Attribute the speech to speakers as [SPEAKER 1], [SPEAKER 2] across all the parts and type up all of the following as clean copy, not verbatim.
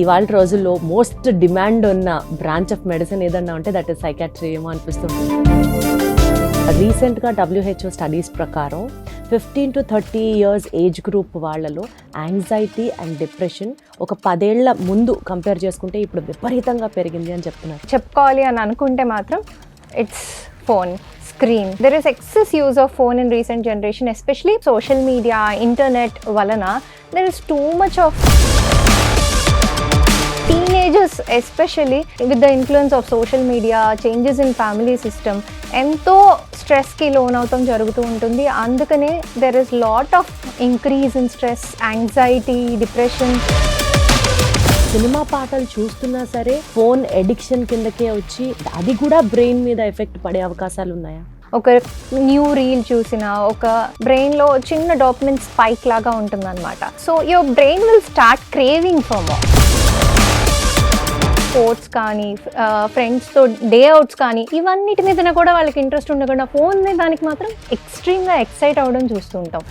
[SPEAKER 1] ఇవాళ రోజుల్లో most demand ఉన్న బ్రాంచ్ ఆఫ్ మెడిసిన్ ఏదన్నా ఉంటే దట్ ఇస్ సైకాట్రీ ఏమో అనిపిస్తుంది. రీసెంట్గా WHO స్టడీస్ ప్రకారం 15 to 30 years ఏజ్ గ్రూప్ వాళ్ళలో యాంగ్జైటీ అండ్ డిప్రెషన్ ఒక 10 ఏళ్ల ముందు కంపేర్ చేసుకుంటే ఇప్పుడు విపరీతంగా పెరిగింది అని చెప్తున్నారు.
[SPEAKER 2] చెప్పుకోవాలి అని అనుకుంటే మాత్రం it's phone screen. There is excess use of phone in recent generation, especially social media internet వలన there is too much of teenagers especially with the influence of social media, changes in family system, ఎంతో స్ట్రెస్కి లోన్ అవుతాం జరుగుతూ ఉంటుంది. అందుకనే there is lot of increase in stress, anxiety, depression.
[SPEAKER 1] Cinema పాటలు చూస్తున్నా సరే ఫోన్ ఎడిక్షన్ కిందకే వచ్చి అది కూడా బ్రెయిన్ మీద ఎఫెక్ట్ పడే అవకాశాలు ఉన్నాయా?
[SPEAKER 2] ఒక న్యూ రీల్ చూసినా ఒక బ్రెయిన్లో చిన్న డోపమిన్ స్పైక్ లాగా ఉంటుందన్నమాట. So your brain will start craving for more. Sports కానీ ఫ్రెండ్స్తో డే అవుట్స్ కానీ ఇవన్నిటి మీద కూడా వాళ్ళకి ఇంట్రెస్ట్ ఉండకుండా ఫోన్ మీద దానికి మాత్రం ఎక్స్ట్రీమ్గా ఎక్సైట్ అవ్వడం చూస్తూ ఉంటాం.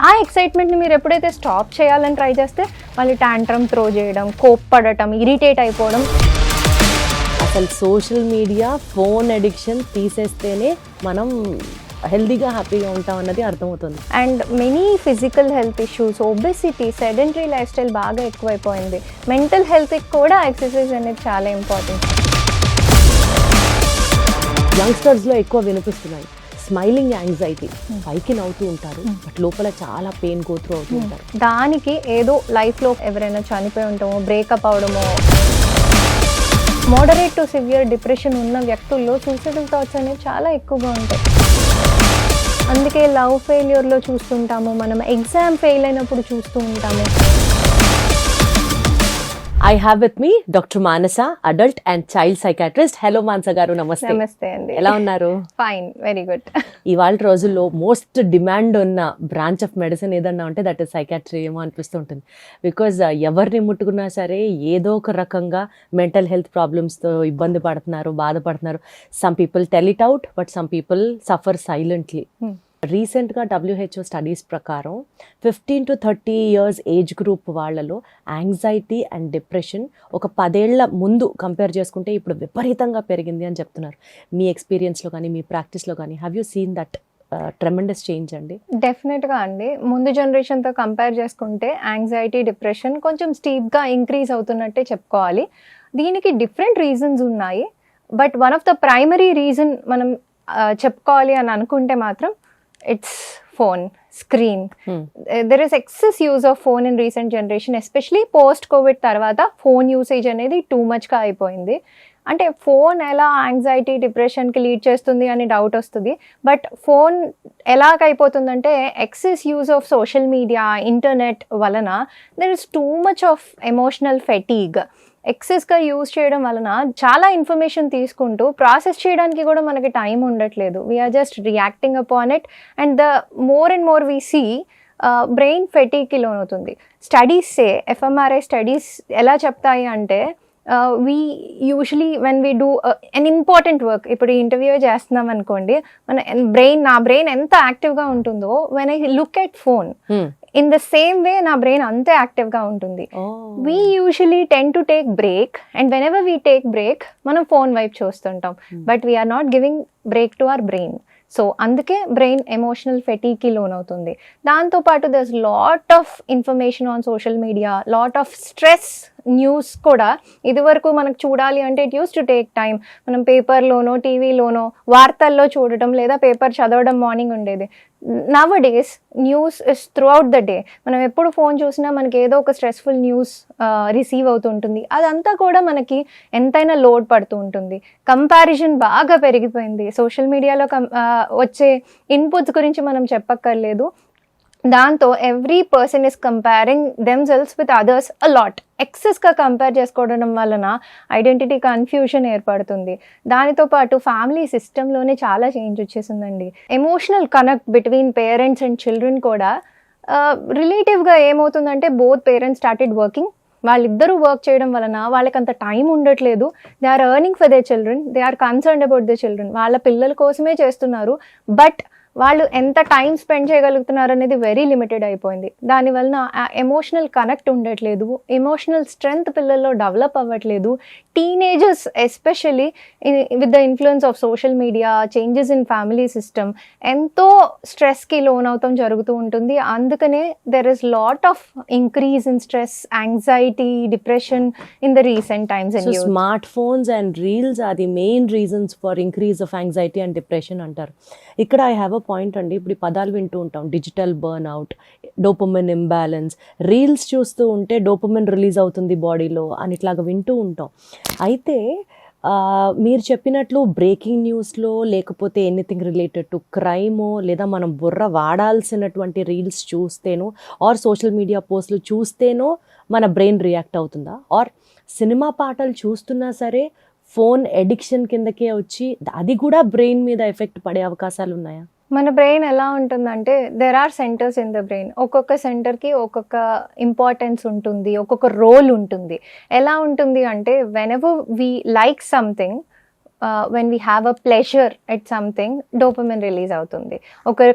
[SPEAKER 2] ఆ ఎక్సైట్మెంట్ని మీరు ఎప్పుడైతే స్టాప్ చేయాలని ట్రై చేస్తే వాళ్ళు ట్యాంట్రమ్ త్రో చేయడం, కోప్పడటం, ఇరిటేట్ అయిపోవడం.
[SPEAKER 1] అసలు సోషల్ మీడియా ఫోన్ అడిక్షన్ తీసేస్తేనే మనం హెల్దీగా హ్యాపీగా ఉంటాం అన్నది అర్థమవుతుంది.
[SPEAKER 2] And many physical health issues, obesity, sedentary lifestyle బాగా ఎక్కువైపోయింది. మెంటల్ హెల్త్కి కూడా ఎక్సర్సైజ్ అనేది చాలా ఇంపార్టెంట్.
[SPEAKER 1] యంగ్స్టర్స్లో ఎక్కువ వినిపిస్తున్నాయి స్మైలింగ్ యాంగ్జైటీ. పైకి నవ్వుతూ ఉంటారు బట్ లోపల చాలా పెయిన్ గో త్రూ అవుతూ ఉంటారు.
[SPEAKER 2] దానికి ఏదో లైఫ్లో ఎవరైనా చనిపోయి ఉంటామో, బ్రేకప్ అవడమో, మోడరేట్ టు సివియర్ డిప్రెషన్ ఉన్న వ్యక్తుల్లో సూసైడల్ థాట్స్ అనేవి చాలా ఎక్కువగా ఉంటాయి. అందుకే లవ్ ఫెయిల్యూర్లో చూస్తుంటాము, మనం ఎగ్జామ్ ఫెయిల్ అయినప్పుడు చూస్తూ ఉంటాము.
[SPEAKER 1] I have with me doctor Manasa, adult and child psychiatrist. Hello Manasa గారు, నమస్తే.
[SPEAKER 2] నమస్తే అండి.
[SPEAKER 1] ఎలా ఉన్నారు?
[SPEAKER 2] Fine, very good.
[SPEAKER 1] ఇవాళ రోజుల్లో మోస్ట్ డిమాండ్ ఉన్న బ్రాంచ్ ఆఫ్ మెడిసిన్ ఏదన్నా ఉంటే దట్ ఇస్ సైకాట్రీ ఏమో అనిపిస్తుంటుంది. బికాజ్ ఎవరిని ముట్టుకున్నా సరే ఏదో ఒక రకంగా మెంటల్ హెల్త్ ప్రాబ్లమ్స్తో ఇబ్బంది పడుతున్నారు, బాధపడుతున్నారు. Some people tell it out but some people suffer silently. రీసెంట్గా WHO స్టడీస్ ప్రకారం 15 to 30 years ఏజ్ గ్రూప్ వాళ్ళలో యాంగ్జైటీ అండ్ డిప్రెషన్ ఒక 10 ఏళ్ల ముందు కంపేర్ చేసుకుంటే ఇప్పుడు విపరీతంగా పెరిగింది అని చెప్తున్నారు. మీ ఎక్స్పీరియన్స్లో కానీ మీ ప్రాక్టీస్లో కానీ have you seen that tremendous change అండి?
[SPEAKER 2] డెఫినెట్గా అండి. ముందు జనరేషన్తో కంపేర్ చేసుకుంటే యాంగ్జైటీ, డిప్రెషన్ కొంచెం స్టీప్గా ఇంక్రీజ్ అవుతున్నట్టే చెప్పుకోవాలి. దీనికి డిఫరెంట్ రీజన్స్ ఉన్నాయి. But one of the primary reason మనం చెప్పుకోవాలి అని అనుకుంటే మాత్రం it's phone screen. There is excess use of phone in recent generation, especially post Covid తర్వాత ఫోన్ యూసేజ్ అనేది టూ మచ్గా అయిపోయింది. అంటే ఫోన్ ఎలా యాంగ్జైటీ, డిప్రెషన్కి లీడ్ చేస్తుంది అని డౌట్ వస్తుంది. బట్ ఫోన్ ఎలాగైపోతుందంటే excess use of social media internet వలన there is too much of emotional fatigue. ఎక్సెస్గా యూజ్ చేయడం వలన చాలా ఇన్ఫర్మేషన్ తీసుకుంటూ ప్రాసెస్ చేయడానికి కూడా మనకి టైం ఉండట్లేదు. We are just reacting upon it and the more and more we see brain ఫెటీకి లోన్ అవుతుంది. స్టడీసే fMRI స్టడీస్ ఎలా చెప్తాయి అంటే we usually when we do unimportant work, ఇప్పుడు ఇంటర్వ్యూ చేస్తున్నాం అనుకోండి, నా బ్రెయిన్ ఎంత యాక్టివ్గా ఉంటుందో when I look at phone in the same way నా బ్రెయిన్ అంతే యాక్టివ్గా ఉంటుంది. We usually tend to take break and whenever we take break మనం ఫోన్ వైపు చూస్తుంటాం. But we are not giving break to our brain. So అందుకే brain emotional ఫెటీకి లోన్ అవుతుంది. దాంతోపాటు there is lot of information on social media, lot of stress news కూడా. ఇదివరకు మనకు చూడాలి అంటే it used to take time. మనం పేపర్లోనో టీవీలోనో వార్తల్లో చూడటం లేదా పేపర్ చదవడం మార్నింగ్ ఉండేది. Nowadays news is throughout the day. మనం ఎప్పుడు ఫోన్ చూసినా మనకి ఏదో ఒక స్ట్రెస్ఫుల్ న్యూస్ రిసీవ్ అవుతుంటుంది. అదంతా కూడా మనకి ఎంతైనా లోడ్ పడుతూ ఉంటుంది. కంపారిజన్ బాగా పెరిగిపోయింది. సోషల్ మీడియాలో వచ్చే ఇన్పుట్స్ గురించి మనం చెప్పక్కర్లేదు. దాంతో every person is comparing themselves with others a lot. ఎక్సెస్గా కంపేర్ చేసుకోవడం వలన ఐడెంటిటీ కన్ఫ్యూషన్ ఏర్పడుతుంది. దానితో పాటు ఫ్యామిలీ సిస్టంలోనే చాలా చేంజ్ వచ్చేసిందండి. Emotional connect between parents and children కూడా రిలేటివ్గా ఏమవుతుందంటే బోత్ పేరెంట్స్ స్టార్టెడ్ వర్కింగ్. వాళ్ళిద్దరూ వర్క్ చేయడం వలన వాళ్ళకి అంత టైం ఉండట్లేదు. They are earning for their children, they are concerned about their children. వాళ్ళ పిల్లల కోసమే చేస్తున్నారు. బట్ వాళ్ళు ఎంత టైం స్పెండ్ చేయగలుగుతున్నారు అనేది వెరీ లిమిటెడ్ అయిపోయింది. దానివలన ఎమోషనల్ కనెక్ట్ ఉండట్లేదు, ఎమోషనల్ స్ట్రెంగ్త్ పిల్లల్లో డెవలప్ అవ్వట్లేదు. Teenagers especially with the influence of social media, changes in family system ఎంతో స్ట్రెస్కి లోన్ అవుతాం జరుగుతూ ఉంటుంది. అందుకనే there is lot of increase in stress, anxiety, depression in the recent times.
[SPEAKER 1] So smart phones and reels are the main reasons for increase of anxiety and depression అంటారు. ఇక్కడ I have a point అండి. ఇప్పుడు ఈ పదాలు వింటూ ఉంటాం, digital burn out, dopamine imbalance, reels చూస్తూ ఉంటే డోపమిన్ రిలీజ్ అవుతుంది బాడీలో అని ఇట్లాగా వింటూ ఉంటాం. అయితే మీరు చెప్పినట్లు బ్రేకింగ్ న్యూస్లో లేకపోతే ఎనీథింగ్ రిలేటెడ్ టు క్రైమో లేదా మనం బుర్ర వాడాల్సినటువంటి రీల్స్ చూస్తేనో ఆర్ సోషల్ మీడియా పోస్టులు చూస్తేనో మన బ్రెయిన్ రియాక్ట్ అవుతుందా? ఆర్ సినిమా పాటలు చూస్తున్నా సరే ఫోన్ ఎడిక్షన్ కిందకే వచ్చి అది కూడా బ్రెయిన్ మీద ఎఫెక్ట్ పడే అవకాశాలు ఉన్నాయా?
[SPEAKER 2] మన బ్రెయిన్ ఎలా ఉంటుందంటే there are centres in the brain. ఒక్కొక్క సెంటర్కి ఒక్కొక్క ఇంపార్టెన్స్ ఉంటుంది, ఒక్కొక్క రోల్ ఉంటుంది. ఎలా ఉంటుంది అంటే when ever we like something, when we have a pleasure at something, dopamine release అవుతుంది. ఒక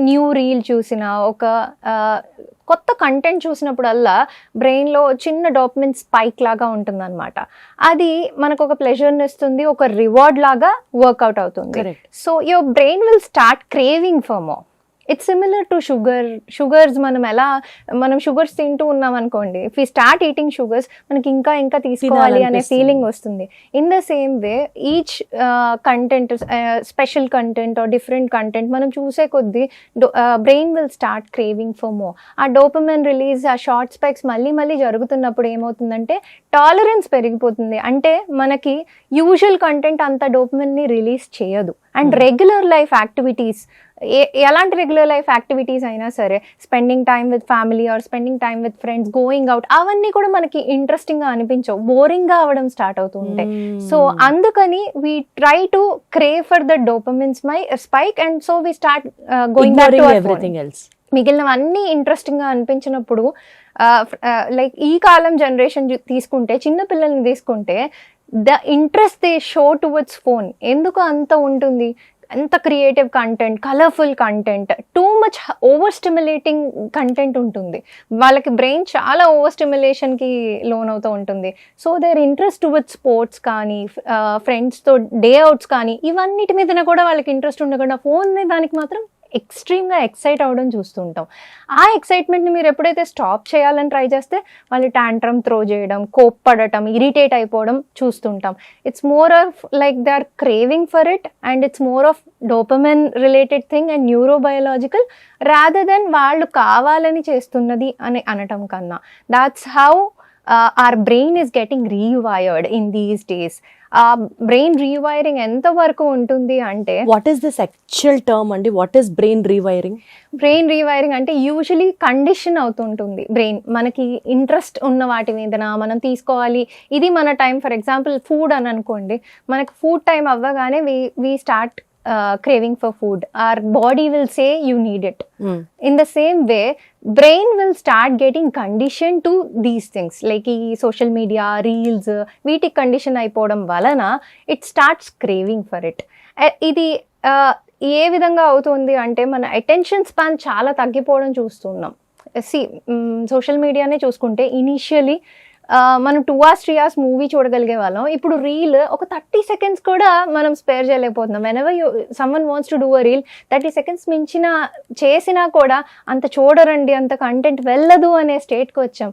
[SPEAKER 2] న్యూ రీల్ చూసిన, ఒక కొత్త కంటెంట్ చూసినప్పుడల్లా బ్రెయిన్లో చిన్న డోపమిన్ స్పైక్ లాగా ఉంటుందన్నమాట. అది మనకు ఒక ప్లెజర్ని ఇస్తుంది, ఒక రివార్డ్ లాగా వర్కౌట్ అవుతుంది. So your brain will start craving for more. It's similar to sugars. మనం షుగర్స్ తింటూ ఉన్నాం అనుకోండి, if you start eating sugars మనకి ఇంకా ఇంకా తీసుకోవాలి అనే ఫీలింగ్ వస్తుంది. In the same way each content, special content or different content మనం చూసే కొద్దీ brain will start craving for more. ఆ డోపమిన్ రిలీజ్, ఆ షార్ట్ స్పైక్స్ మళ్ళీ మళ్ళీ జరుగుతున్నప్పుడు ఏమవుతుందంటే టాలరెన్స్ పెరిగిపోతుంది. అంటే మనకి యూజువల్ కంటెంట్ అంత డోపమిన్ని రిలీజ్ చేయదు. అండ్ రెగ్యులర్ లైఫ్ యాక్టివిటీస్, ఎలాంటి రెగ్యులర్ లైఫ్ యాక్టివిటీస్ అయినా సరే, spending time with family or spending time with friends, going out, అవన్నీ కూడా మనకి ఇంట్రెస్టింగ్గా అనిపించవు, బోరింగ్గా అవ్వడం స్టార్ట్ అవుతూ ఉంటాయి. సో అందుకని we try to crave for the dopamine spike and so we start going back to everything else. మిగిలినవన్నీ ఇంట్రెస్టింగ్గా అనిపించినప్పుడు, లైక్ ఈ కాలం జనరేషన్ తీసుకుంటే, చిన్న పిల్లల్ని తీసుకుంటే, the interest they show towards phone ఎందుకు అంత ఉంటుంది? ఎంత creative content, colourful content, too much over stimulating content ఉంటుంది. వాళ్ళకి బ్రెయిన్ చాలా ఓవర్ స్టిమ్యులేషన్కి లోన్ అవుతూ ఉంటుంది. So their interest towards sports కానీ, ఫ్రెండ్స్తో డే అవుట్స్ కానీ, ఇవన్నిటి మీద కూడా వాళ్ళకి ఇంట్రెస్ట్ ఉండకుండా ఫోన్ దానికి మాత్రం ఎక్స్ట్రీమ్గా ఎక్సైట్ అవ్వడం చూస్తుంటాం. ఆ ఎక్సైట్మెంట్ని మీరు ఎప్పుడైతే స్టాప్ చేయాలని ట్రై చేస్తే వాళ్ళు టాంట్రమ్ త్రో చేయడం, కోప్పడటం, ఇరిటేట్ అయిపోవడం చూస్తుంటాం. It's more of like they are craving for it and it's more of dopamine related thing and neurobiological rather than వాళ్ళు కావాలని చేస్తున్నది అని అనటం కన్నా. That's how our brain is getting rewired in these days. Brain rewiring ఎంత వరకు ఉంటుంది అంటే,
[SPEAKER 1] what is this actual term అండి? What is brain rewiring?
[SPEAKER 2] Brain rewiring అంటే యూజువలీ కండిషన్ అవుతుంటుంది బ్రెయిన్. మనకి ఇంట్రెస్ట్ ఉన్న వాటి మీద మనం తీసుకోవాలి, ఇది మన టైం. ఫర్ ఎగ్జాంపుల్ ఫుడ్ అని అనుకోండి, మనకి ఫుడ్ టైం అవ్వగానే we start craving for food. Our body will say you need it. In the same way, brain will start getting conditioned to these things. Like social media, reels, వీటికి condition అయిపోవడం వలన it starts craving for it. ఇది ఏ విధంగా అవుతుంది అంటే, మన attention span చాలా తగ్గిపోవడం చూస్తున్నాం. సోషల్ మీడియానే చూసుకుంటే ఇనీషియలీ మనం 2 hours 3 hours మూవీ చూడగలిగే వాళ్ళం. ఇప్పుడు రీల్ ఒక 30 seconds కూడా మనం స్పేర్ చేయలేకపోతున్నాం. Whenever someone wants to do a reel, 30 seconds చేసినా కూడా అంత చూడరండి, అంత కంటెంట్ వెళ్ళదు అనే స్టేట్కి వచ్చాం.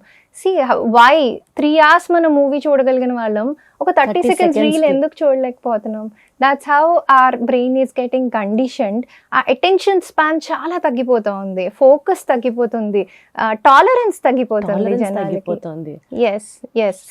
[SPEAKER 2] వై 3 hours మనం మూవీ చూడగలిగిన వాళ్ళం ఒక 30 seconds రీల్ ఎందుకు చూడలేకపోతున్నాం? That's how our brain is getting conditioned. ఆ అటెన్షన్ స్పాన్ చాలా తగ్గిపోతుంది, ఫోకస్ తగ్గిపోతుంది, టాలరెన్స్ తగ్గిపోతుంది జనాలకి. Yes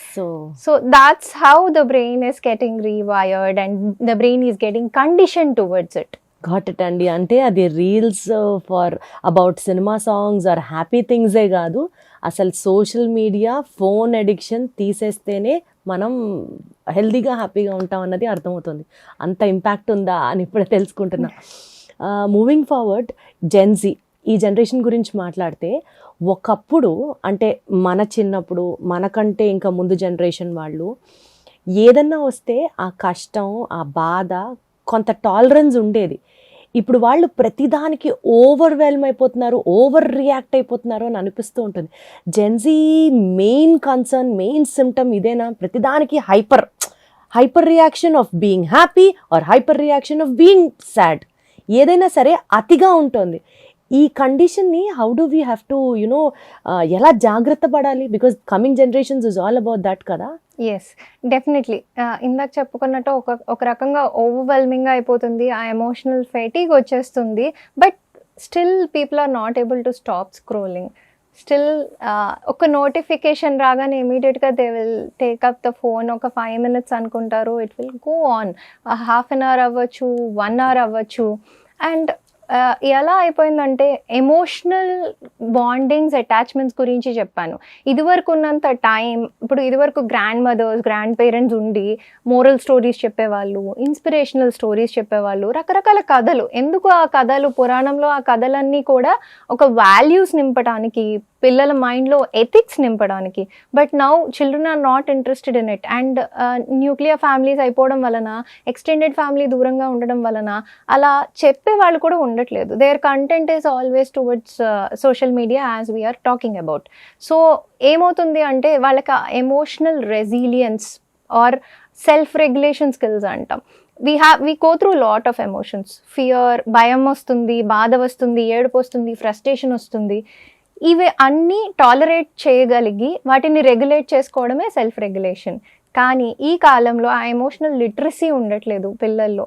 [SPEAKER 2] so that's how the brain is getting rewired and the brain is getting condition towards it.
[SPEAKER 1] Got it అండి. అంటే అది reels for about cinema songs or happy థింగ్సే కాదు, అసలు సోషల్ మీడియా, ఫోన్ అడిక్షన్ తీసేస్తేనే మనం హెల్దీగా హ్యాపీగా ఉంటాం అన్నది అర్థమవుతుంది. అంత ఇంపాక్ట్ ఉందా అని ఇప్పుడే తెలుసుకుంటున్నా. మూవింగ్ ఫార్వర్డ్, జెన్జీ ఈ జనరేషన్ గురించి మాట్లాడితే, ఒకప్పుడు అంటే మన చిన్నప్పుడు, మనకంటే ఇంకా ముందు జనరేషన్ వాళ్ళు ఏదన్నా వస్తే ఆ కష్టం, ఆ బాధ, కొంత టాలరెన్స్ ఉండేది. ఇప్పుడు వాళ్ళు ప్రతిదానికి ఓవర్వెల్మ్ అయిపోతున్నారు, ఓవర్ రియాక్ట్ అయిపోతున్నారు అని అనిపిస్తూ ఉంటుంది. Gen Z main concern, main symptom ఇదేనా? ప్రతిదానికి hyper reaction of being happy or hyper reaction of being sad, ఏదైనా సరే అతిగా ఉంటుంది. ఈ కండిషన్ని how do we have to you know ఎలా జాగ్రత్త పడాలి? Because coming generations is all about that కదా.
[SPEAKER 2] Yes, definitely. ఇందాక చెప్పుకున్నట్టు ఒక రకంగా ఓవర్వెల్మింగ్గా అయిపోతుంది, ఆ ఎమోషనల్ ఫెటీగ్ వచ్చేస్తుంది. But still people are not able to stop scrolling. Still ఒక నోటిఫికేషన్ రాగానే ఇమీడియట్గా they will take up the phone. ఒక 5 minutes అనుకుంటారు, it will go on. Half an hour అవ్వచ్చు, 1 hour అవ్వచ్చు. అండ్ ఎలా అయిపోయిందంటే ఎమోషనల్ బాండింగ్స్, అటాచ్మెంట్స్ గురించి చెప్పాను. ఇదివరకు ఉన్నంత టైం, ఇప్పుడు ఇదివరకు గ్రాండ్ మదర్స్, గ్రాండ్ పేరెంట్స్ ఉండి మోరల్ స్టోరీస్ చెప్పేవాళ్ళు, ఇన్స్పిరేషనల్ స్టోరీస్ చెప్పేవాళ్ళు, రకరకాల కథలు. ఎందుకు ఆ కథలు? పురాణంలో ఆ కథలన్నీ కూడా ఒక వాల్యూస్ నింపడానికి, పిల్లల మైండ్లో ఎథిక్స్ నింపడానికి. But now children are not interested in it. And nuclear families అయిపోవడం వలన, ఎక్స్టెండెడ్ ఫ్యామిలీ దూరంగా ఉండడం వలన అలా చెప్పే వాళ్ళు కూడా ఉండట్లేదు. Their content is always towards social media as we are talking about. So ఏమవుతుంది అంటే వాళ్ళకి emotional resilience or self regulation skills అంటాం. we go through lot of emotions. Fear, భయం వస్తుంది, బాధ వస్తుంది, ఏడుపు వస్తుంది, ఫ్రస్ట్రేషన్ వస్తుంది. ఇవి అన్నీ టాలరేట్ చేయగలిగి వాటిని రెగ్యులేట్ చేసుకోవడమే సెల్ఫ్ రెగ్యులేషన్. కానీ ఈ కాలంలో ఆ ఎమోషనల్ లిటరసీ ఉండట్లేదు పిల్లల్లో.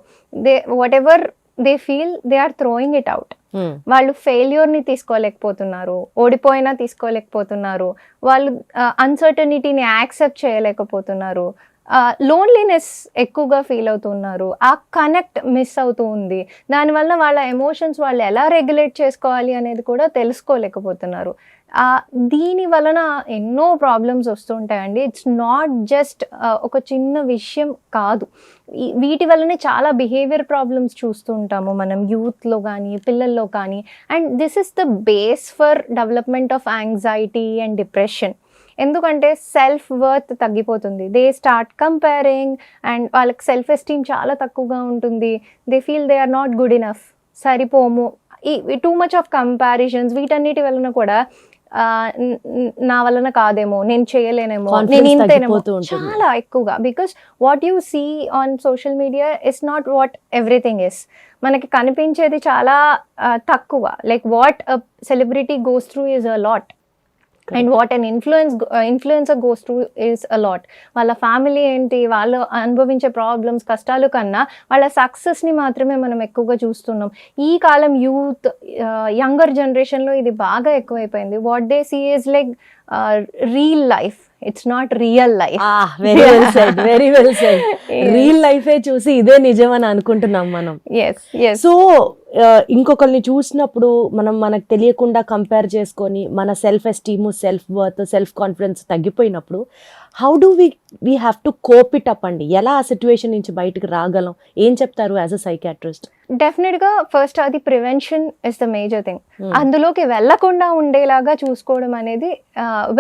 [SPEAKER 2] Whatever they feel they are throwing it out. వాళ్ళు ఫెయిల్యూర్ని తీసుకోలేకపోతున్నారు, ఓడిపోయినా తీసుకోలేకపోతున్నారు, వాళ్ళు అన్సర్టనిటీని యాక్సెప్ట్ చేయలేకపోతున్నారు, లోన్లీనెస్ ఎక్కువగా ఫీల్ అవుతున్నారు, ఆ కనెక్ట్ మిస్ అవుతూ ఉంది. దానివల్ల వాళ్ళ ఎమోషన్స్ వాళ్ళు ఎలా రెగ్యులేట్ చేసుకోవాలి అనేది కూడా తెలుసుకోలేకపోతున్నారు. దీని వలన ఎన్నో ప్రాబ్లమ్స్ వస్తుంటాయండి. ఇట్స్ నాట్ జస్ట్ ఒక చిన్న విషయం కాదు. వీటి వల్లనే చాలా బిహేవియర్ ప్రాబ్లమ్స్ చూస్తూ ఉంటాము మనం యూత్లో కానీ పిల్లల్లో కానీ. And this is the base for development of anxiety and depression. ఎందుకంటే సెల్ఫ్ వర్త్ తగ్గిపోతుంది. దే స్టార్ట్ కంపేరింగ్ అండ్ వాళ్ళకి సెల్ఫ్ ఎస్టీమ్ చాలా తక్కువగా ఉంటుంది. They feel they are not good enough, సరిపోము. ఈ టూ మచ్ ఆఫ్ కంపారిజన్స్, వీటన్నిటి వలన కూడా నా వలన కాదేమో, నేను చేయలేనేమో, నేను ఇంతేనేమో, చాలా ఎక్కువగా. Because what you see on social media is not what everything is. మనకి కనిపించేది చాలా తక్కువ. Like what celebrity goes through is a lot. And what an influencer goes through is a lot. వాళ్ళ ఫ్యామిలీ ఏంటి, వాళ్ళు అనుభవించే ప్రాబ్లమ్స్, కష్టాలు కన్నా వాళ్ళ సక్సెస్ని మాత్రమే మనం ఎక్కువగా చూస్తున్నాం. ఈ కాలం యూత్, యంగర్ జనరేషన్లో ఇది బాగా ఎక్కువైపోయింది. What they see is like real life, it's not real life.
[SPEAKER 1] Very well said, very well said. Real లైఫే చూసి ఇదే నిజం అని అనుకుంటున్నాం మనం. సో ఇంకొకరిని చూసినప్పుడు మనకు తెలియకుండా కంపేర్ చేసుకొని మన self esteem, self worth, self confidence తగ్గిపోయినప్పుడు how do we have to cope it up అండి? ఎలా ఆ సిచ్యువేషన్ నుంచి బయటకు రాగలం? ఏం చెప్తారు యాజ్ అ సైకాట్రిస్ట్?
[SPEAKER 2] డెఫినెట్గా ఫస్ట్ అది prevention is the major thing. అందులోకి వెళ్లకుండా ఉండేలాగా చూసుకోవడం అనేది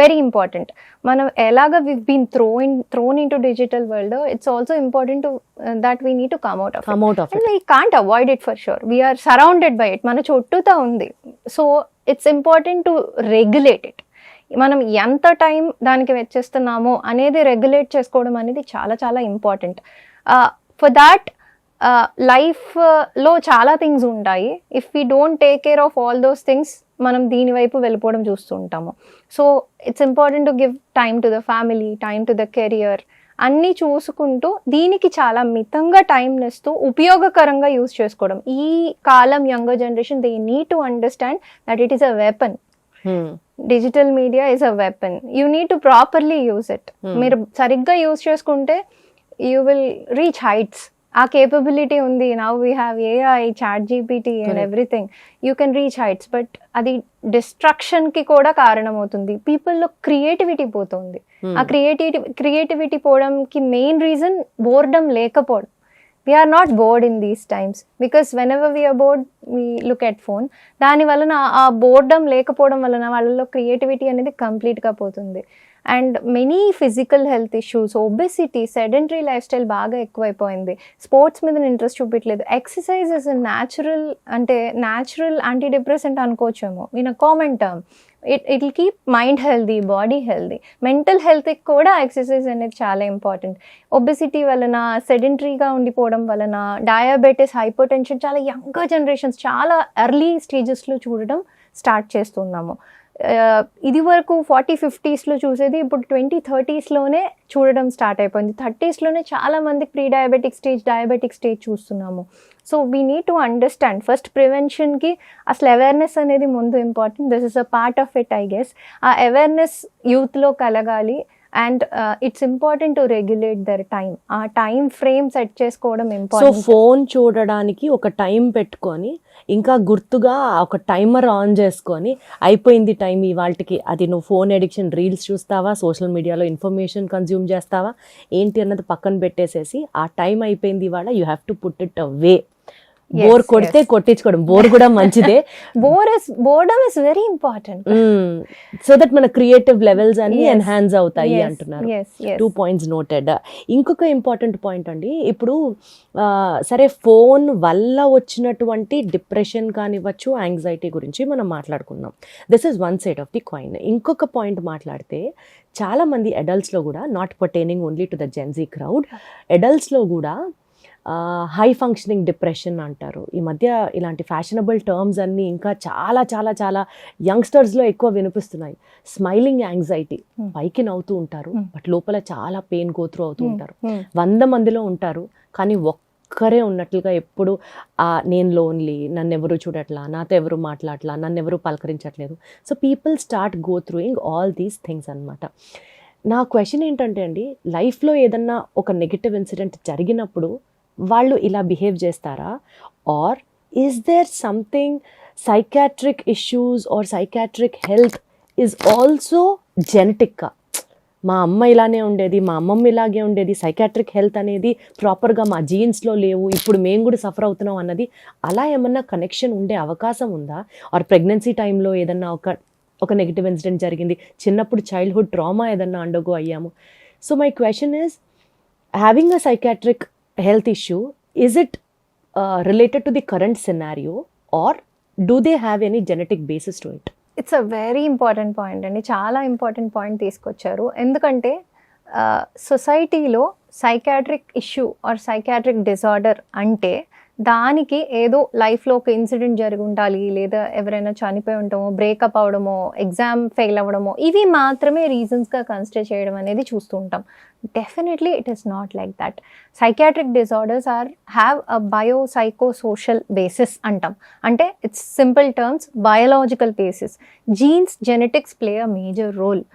[SPEAKER 2] వెరీ ఇంపార్టెంట్. మనం ఎలాగ we've been thrown into digital world, it's also important to that we need to come out of it. And we can't avoid it for sure. We are surrounded by it. మన చుట్టూతా ఉంది. So it's important to regulate it. మనం ఎంత time దానికి వెచ్చిస్తున్నామో అనేది regulate చేసుకోవడం అనేది చాలా చాలా ఇంపార్టెంట్. ఫర్ దాట్ లైఫ్లో చాలా థింగ్స్ ఉంటాయి. If we don't take care of all those things మనం దీని వైపు వెళ్ళిపోవడం చూస్తూ ఉంటాము. So it's important to give time to the family, time to the career, అన్నీ చూసుకుంటూ దీనికి చాలా మితంగా టైం ఇస్తూ ఉపయోగకరంగా యూజ్ చేసుకోవడం. ఈ కాలం younger generation they need to understand that it is a weapon. Digital media is a weapon. You need to properly use it. మీరు సరిగ్గా యూజ్ చేసుకుంటే యూ విల్ రీచ్ హైట్స్. ఆ కేపబిలిటీ ఉంది. Now we have AI, ChatGPT and everything. You can reach heights. But అది డిస్ట్రక్షన్కి కూడా కారణమవుతుంది. పీపుల్లో క్రియేటివిటీ పోతుంది. ఆ క్రియేటివిటీ పోవడంకి మెయిన్ రీజన్ బోర్డమ్ లేకపోవడం. We are not bored in these times because whenever we are bored we look at phone. దాని వలన ఆ బోర్డమ్ లేకపోవడం వలన వాళ్ళలో క్రియేటివిటీ అనేది కంప్లీట్గా పోతుంది. And many physical health issues, obesity, sedentary lifestyle బాగా ఎక్కువైపోయింది, స్పోర్ట్స్ మీద ఇంట్రెస్ట్ చూపించలేదు. ఎక్సర్సైజ్ ఇస్ న్యాచురల్, అంటే న్యాచురల్ యాంటీ డిప్రెసెంట్ అనుకోవచ్చేమో in a common term. It will keep mind healthy, body healthy. Mental హెల్త్కి కూడా ఎక్సర్సైజ్ అనేది చాలా ఇంపార్టెంట్. ఒబెసిటీ వలన, సెడెంటరీగా ఉండిపోవడం వలన, డయాబెటీస్, హైపర్ టెన్షన్ చాలా యంగర్ జనరేషన్స్ చాలా ఎర్లీ స్టేజెస్లో చూడడం స్టార్ట్ చేస్తున్నాము. ఇది వరకు 40-50s చూసేది ఇప్పుడు 20-30sలోనే చూడడం స్టార్ట్ అయిపోయింది. 30sలోనే చాలా మందికి ప్రీ డయాబెటిక్ స్టేజ్ చూస్తున్నాము. So we need to understand first ప్రివెన్షన్కి అసలు అవేర్నెస్ అనేది ముందు important. This is a part of it, I guess. ఆ అవేర్నెస్ యూత్లో కలగాలి. And it's important to regulate their time. ఆ టైం ఫ్రేమ్ సెట్ చేసుకోవడం
[SPEAKER 1] సో
[SPEAKER 2] ఇంపార్టెంట్.
[SPEAKER 1] ఫోన్ చూడడానికి ఒక టైం పెట్టుకొని, ఇంకా గుర్తుగా ఒక టైమర్ ఆన్ చేసుకొని, అయిపోయింది టైం ఇవాళకి, అది నువ్వు ఫోన్ ఎడిక్షన్, రీల్స్ చూస్తావా, సోషల్ మీడియాలో ఇన్ఫర్మేషన్ కన్జ్యూమ్ చేస్తావా ఏంటి అన్నది పక్కన పెట్టేసేసి, ఆ టైం అయిపోయింది ఇవాళ, you have to put it away. Bore కొడితే కొట్టించుకోవడం, బోర్ కూడా మంచిదే.
[SPEAKER 2] Boredom is very important.
[SPEAKER 1] So that మన క్రియేటివ్ లెవెల్స్ అన్ని ఎన్హాన్స్ అవుతాయి అంటున్నారు. 2 points నోటెడ్. ఇంకొక ఇంపార్టెంట్ పాయింట్ అండి, ఇప్పుడు సరే ఫోన్ వల్ల వచ్చినటువంటి డిప్రెషన్ కానివ్వచ్చు, యాంగ్జైటీ గురించి మనం మాట్లాడుకున్నాం. This is one side of the coin. ఇంకొక పాయింట్ మాట్లాడితే, చాలా మంది అడల్ట్స్లో కూడా, not pertaining only to the gen Z crowd, అడల్ట్స్లో కూడా హై ఫంక్షనింగ్ డిప్రెషన్ అంటారు. ఈ మధ్య ఇలాంటి ఫ్యాషనబుల్ టర్మ్స్ అన్నీ ఇంకా చాలా చాలా చాలా యంగ్స్టర్స్లో ఎక్కువ వినిపిస్తున్నాయి. స్మైలింగ్ యాంగ్జైటీ, పైకి నవ్వుతూ ఉంటారు బట్ లోపల చాలా పెయిన్ గోత్రూ అవుతూ ఉంటారు. 100 మందిలో ఉంటారు కానీ ఒక్కరే ఉన్నట్లుగా ఎప్పుడు నేను లోన్లీ, నన్ను ఎవరు చూడట్లా, నాతో ఎవరు మాట్లాడట్లా, నన్ను ఎవరు పలకరించట్లేదు. So people start go throughing all these things అన్నమాట. నా క్వశ్చన్ ఏంటంటే అండి, లైఫ్లో ఏదన్నా ఒక నెగిటివ్ ఇన్సిడెంట్ జరిగినప్పుడు వాళ్ళు ఇలా బిహేవ్ చేస్తారా, or is there something psychiatric issues or psychiatric health is also జెనెటిక్గా, మా అమ్మ ఇలానే ఉండేది, మా అమ్మమ్మ ఇలాగే ఉండేది, సైకాట్రిక్ హెల్త్ అనేది ప్రాపర్గా మా జీన్స్లో లేవు, ఇప్పుడు మేము కూడా సఫర్ అవుతున్నాం అన్నది, అలా ఏమన్నా కనెక్షన్ ఉండే అవకాశం ఉందా? ఆర్ ప్రెగ్నెన్సీ టైంలో ఏదన్నా ఒక నెగిటివ్ ఇన్సిడెంట్ జరిగింది, చిన్నప్పుడు చైల్డ్హుడ్ ట్రామా ఏదన్నా అండర్గో అయ్యాము. So my question is, having a psychiatric health issue, is it related to the current scenario, or do they have any genetic basis to it?
[SPEAKER 2] It's a very important point అండి, చాలా important point తీసుకొచ్చారు. ఎందుకంటే సొసైటీలో psychiatric issue or psychiatric disorder అంటే దానికి ఏదో లైఫ్లో ఒక ఇన్సిడెంట్ జరిగి ఉండాలి, లేదా ఎవరైనా చనిపోయి ఉండటమో, బ్రేకప్ అవడమో, ఎగ్జామ్ ఫెయిల్ అవ్వడమో, ఇవి మాత్రమే రీజన్స్గా కన్సిడర్ చేయడం అనేది చూస్తూ ఉంటాం. Definitely it is not like that. Psychiatric disorders have a biopsychosocial basis అంటాం. అంటే it's simple terms, biological basis. Genes, genetics play a major role.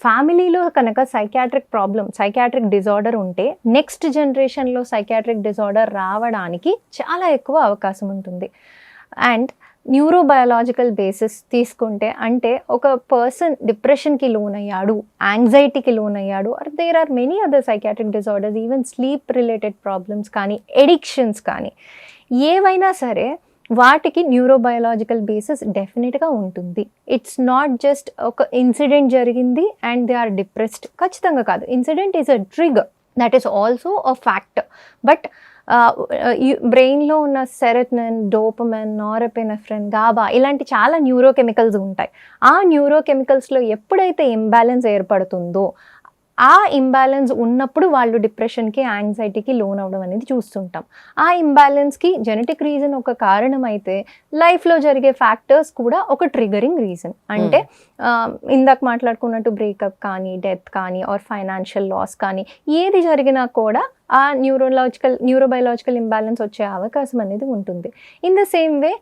[SPEAKER 2] ఫ్యామిలీలో కనుక సైకాట్రిక్ డిజార్డర్ ఉంటే నెక్స్ట్ జనరేషన్లో సైకాట్రిక్ డిజార్డర్ రావడానికి చాలా ఎక్కువ అవకాశం ఉంటుంది. అండ్ న్యూరోబయాలజికల్ బేసిస్ తీసుకుంటే, అంటే ఒక పర్సన్ డిప్రెషన్కి లోనయ్యాడు, యాంగ్జైటీకి లోనయ్యాడు, or there are many other psychiatric disorders, even sleep related problems కానీ, ఎడిక్షన్స్ కానీ, ఏవైనా సరే వాటికి న్యూరోబయాలజికల్ బేసిస్ డెఫినెట్గా ఉంటుంది. ఇట్స్ నాట్ జస్ట్ ఒక ఇన్సిడెంట్ జరిగింది అండ్ దే ఆర్ డిప్రెస్డ్, ఖచ్చితంగా కాదు. Incident is a trigger, that is also a factor. But బ్రెయిన్లో ఉన్న సెరటోనిన్, డోపమైన్, నారెపినెఫ్రిన్, గాబా ఇలాంటి చాలా న్యూరోకెమికల్స్ ఉంటాయి. ఆ న్యూరోకెమికల్స్లో ఎప్పుడైతే ఇంబ్యాలెన్స్ ఏర్పడుతుందో, ఆ ఇంబ్యాలెన్స్ ఉన్నప్పుడు వాళ్ళు డిప్రెషన్కి, యాంగ్జైటీకి లోన్ అవ్వడం అనేది చూస్తుంటాం. ఆ ఇంబ్యాలెన్స్కి జెనెటిక్ రీజన్ ఒక కారణం అయితే, లైఫ్లో జరిగే ఫ్యాక్టర్స్ కూడా ఒక ట్రిగరింగ్ రీజన్. అంటే ఇందాక మాట్లాడుకున్నట్టు బ్రేకప్ కానీ, డెత్ కానీ, ఆర్ ఫైనాన్షియల్ లాస్ కానీ, ఏది జరిగినా కూడా ఆ న్యూరోబయాలజికల్ ఇంబ్యాలెన్స్ వచ్చే అవకాశం అనేది ఉంటుంది. ఇన్ ద సేమ్ వే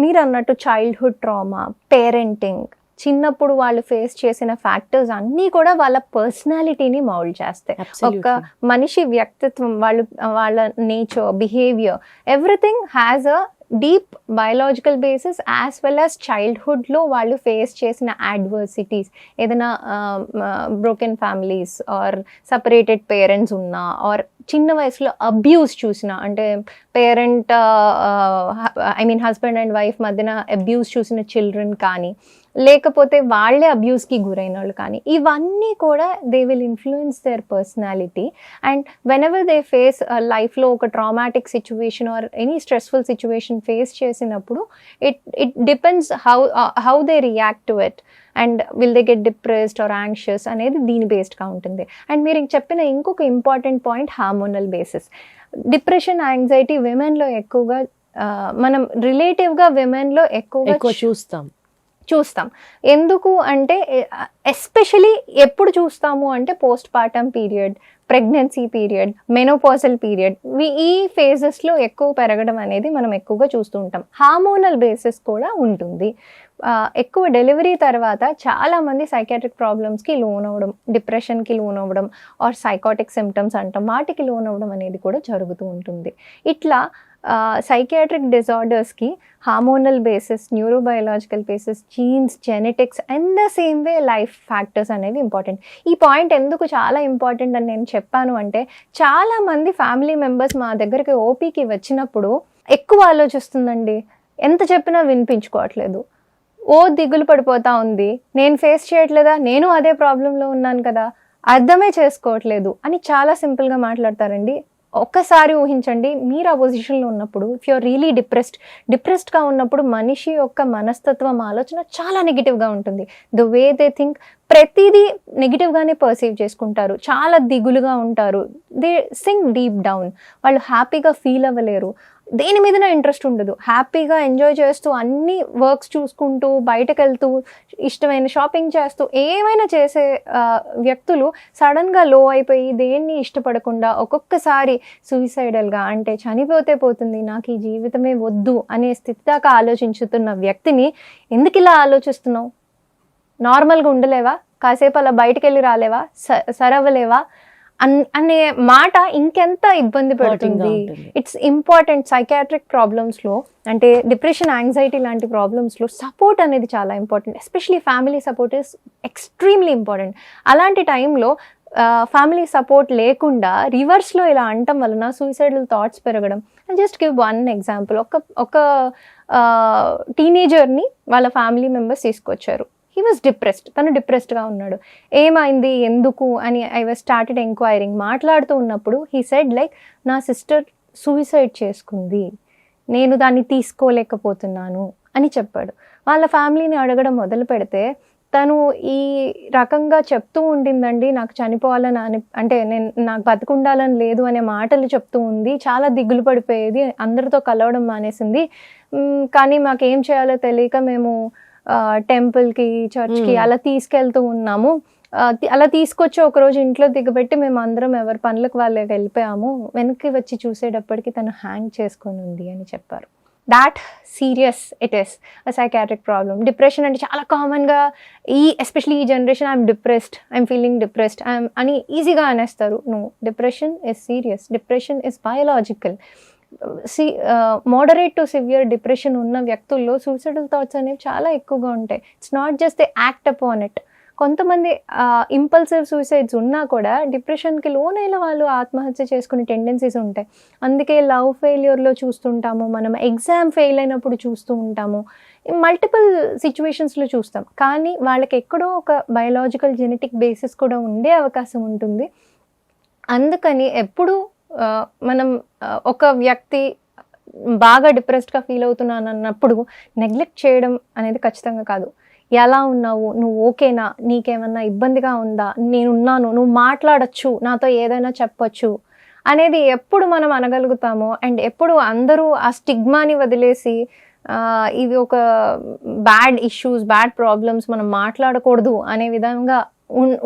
[SPEAKER 2] మీరు అన్నట్టు చైల్డ్హుడ్ ట్రామా, పేరెంటింగ్, చిన్నప్పుడు వాళ్ళు ఫేస్ చేసిన ఫ్యాక్టర్స్ అన్నీ కూడా వాళ్ళ పర్సనాలిటీని మౌల్డ్ చేస్తాయి. ఒక మనిషి వ్యక్తిత్వం, వాళ్ళ nature, behaviour, everything has a deep biological basis, as well as చైల్డ్హుడ్లో వాళ్ళు ఫేస్ చేసిన అడ్వర్సిటీస్, ఏదైనా broken families or separated parents ఉన్నా, ఆర్ చిన్న వయసులో అబ్యూస్ చూసిన, అంటే పేరెంట్ హస్బెండ్ అండ్ వైఫ్ మధ్యన అబ్యూస్ చూసిన చిల్డ్రన్ కానీ, లేకపోతే వాళ్ళే అబ్యూస్కి గురైన వాళ్ళు కానీ, ఇవన్నీ కూడా they will influence their personality. And whenever they face లైఫ్లో ఒక traumatic situation or any stressful situation face చేసినప్పుడు it depends how they react to it and will they get depressed or anxious అనేది దీని బేస్డ్గా ఉంటుంది. అండ్ మీరు చెప్పిన ఇంకొక important point hormonal basis. Depression, anxiety విమెన్లో ఎక్కువగా మనం రిలేటివ్గా విమెన్లో ఎక్కువ చూస్తాం. ఎందుకు అంటే ఎస్పెషలీ ఎప్పుడు చూస్తాము అంటే post partum period, pregnancy period, menopausal period, ఈ ఫేజెస్లో ఎక్కువ పెరగడం అనేది మనం ఎక్కువగా చూస్తూ ఉంటాం. హార్మోనల్ బేసిస్ కూడా ఉంటుంది. ఎక్కువ డెలివరీ తర్వాత చాలామంది సైకాట్రిక్ ప్రాబ్లమ్స్కి లోన్ అవ్వడం, డిప్రెషన్కి లోన్ అవ్వడం ఆర్ సైకాటిక్ సిమ్టమ్స్ అంటాం, వాటికి లోన్ అవ్వడం అనేది కూడా జరుగుతూ ఉంటుంది. ఇట్లా సైకియాట్రిక్ డిజార్డర్స్కి hormonal basis, neurobiological basis, genes, genetics and the same way life factors అనేవి ఇంపార్టెంట్. ఈ పాయింట్ ఎందుకు చాలా ఇంపార్టెంట్ అని నేను చెప్పాను అంటే, చాలామంది ఫ్యామిలీ మెంబర్స్ మా దగ్గరికి ఓపీకి వచ్చినప్పుడు ఎక్కువ ఆలోచిస్తుందండి, ఎంత చెప్పినా వినిపించుకోవట్లేదు, దిగులు పడిపోతా ఉంది, నేను ఫేస్ చేయట్లేదా, నేను అదే ప్రాబ్లంలో ఉన్నాను కదా, అర్థమే చేసుకోవట్లేదు అని చాలా సింపుల్గా మాట్లాడతారండి. ఒక్కసారి ఊహించండి, మీరు ఆ పొజిషన్లో ఉన్నప్పుడు, ఇఫ్ యూఆర్ రియలీ డిప్రెస్డ్గా ఉన్నప్పుడు మనిషి యొక్క మనస్తత్వం, ఆలోచన చాలా నెగిటివ్గా ఉంటుంది. ద వే దే థింక్, ప్రతిదీ నెగిటివ్గానే పర్సీవ్ చేసుకుంటారు, చాలా దిగులుగా ఉంటారు, దే సింక్ డీప్ డౌన్, వాళ్ళు హ్యాపీగా ఫీల్ అవ్వలేరు, దేని మీదనే ఇంట్రెస్ట్ ఉండదు, హ్యాపీగా ఎంజాయ్ చేస్తూ అన్ని వర్క్స్ చూసుకుంటూ బయటకు వెళ్తూ ఇష్టమైన షాపింగ్ చేస్తూ ఏమైనా చేసే వ్యక్తులు సడన్గా లో అయిపోయి దేన్ని ఇష్టపడకుండా ఒక్కొక్కసారి సూయిసైడల్గా, అంటే చనిపోతే పోతుంది, నాకు ఈ జీవితమే వద్దు అనే స్థితి దాకా ఆలోచించుతున్న వ్యక్తిని, ఎందుకు ఇలా ఆలోచిస్తున్నావు, నార్మల్గా ఉండలేవా, కాసేపు అలా బయటకు వెళ్ళి రాలేవా, సరవ్వలేవా అనే మాట ఇంకెంత ఇబ్బంది పెడుతుంది. It's important. సైకాట్రిక్ ప్రాబ్లమ్స్లో అంటే డిప్రెషన్, యాంగ్జైటీ లాంటి ప్రాబ్లమ్స్లో సపోర్ట్ అనేది చాలా important. Especially family support is extremely important. అలాంటి టైంలో ఫ్యామిలీ సపోర్ట్ లేకుండా రివర్స్లో ఇలా అంటం వలన సూసైడల్ థాట్స్ పెరగడం. Just give one example. ఒక టీనేజర్ని వాళ్ళ ఫ్యామిలీ మెంబర్స్ తీసుకొచ్చారు. హీ వాజ్ డిప్రెస్డ్, తను డిప్రెస్డ్గా ఉన్నాడు. ఏమైంది, ఎందుకు అని ఐ వాజ్ స్టార్టెడ్ ఎంక్వైరింగ్. మాట్లాడుతూ ఉన్నప్పుడు హీ సెడ్ లైక్, నా సిస్టర్ సూసైడ్ చేసుకుంది, నేను దాన్ని తీసుకోలేకపోతున్నాను అని చెప్పాడు. వాళ్ళ ఫ్యామిలీని అడగడం మొదలు పెడితే తను ఈ రకంగా చెప్తూ ఉండిందండి, నాకు చనిపోవాలని అంటే నాకు బతుకుండాలని లేదు అనే మాటలు చెప్తూ ఉంది, చాలా దిగులు పడిపోయేది, అందరితో కలవడం మానేసింది, కానీ మాకేం చేయాలో తెలియక మేము టెంపుల్కి, చర్చ్కి అలా తీసుకెళ్తూ ఉన్నాము, అలా తీసుకొచ్చి ఒకరోజు ఇంట్లో దిగబెట్టి మేము అందరం ఎవరి పనులకు వాళ్ళే వెళ్ళిపోయాము, వెనక్కి వచ్చి చూసేటప్పటికి తను హ్యాంగ్ చేసుకొని ఉంది అని చెప్పారు. That serious it is a psychiatric problem. Depression అంటే చాలా కామన్గా ఎస్పెషలీ ఈ generation, I'm depressed, I'm feeling depressed అని ఈజీగా అనేస్తారు. No, depression is serious, depression is biological. Moderate to severe depression ఉన్న వ్యక్తుల్లో సూసైడల్ థాట్స్ అనేవి చాలా ఎక్కువగా ఉంటాయి. It's not just they act upon it. కొంతమంది ఇంపల్సివ్ సూసైడ్స్ ఉన్నా కూడా డిప్రెషన్కి లోనైన వాళ్ళు ఆత్మహత్య చేసుకునే టెండెన్సీస్ ఉంటాయి. అందుకే లవ్ ఫెయిల్యూర్లో చూస్తుంటాము, మనం ఎగ్జామ్ ఫెయిల్ అయినప్పుడు చూస్తూ ఉంటాము, మల్టిపుల్ సిచ్యువేషన్స్లో చూస్తాం. కానీ వాళ్ళకి ఎక్కడో ఒక బయోలాజికల్ జెనెటిక్ బేసిస్ కూడా ఉండే అవకాశం ఉంటుంది. అందుకని ఎప్పుడు మనం ఒక వ్యక్తి బాగా డిప్రెస్డ్గా ఫీల్ అవుతున్నాను అన్నప్పుడు నెగ్లెక్ట్ చేయడం అనేది ఖచ్చితంగా కాదు. ఎలా ఉన్నావు, నువ్వు ఓకేనా, నీకేమన్నా ఇబ్బందిగా ఉందా, నేనున్నాను, నువ్వు మాట్లాడచ్చు, నాతో ఏదైనా చెప్పచ్చు అనేది ఎప్పుడు మనం అనగలుగుతామో, అండ్ ఎప్పుడు అందరూ ఆ స్టిగ్మాని వదిలేసి ఇవి ఒక బ్యాడ్ ఇష్యూస్, బ్యాడ్ ప్రాబ్లమ్స్, మనం మాట్లాడకూడదు అనే విధంగా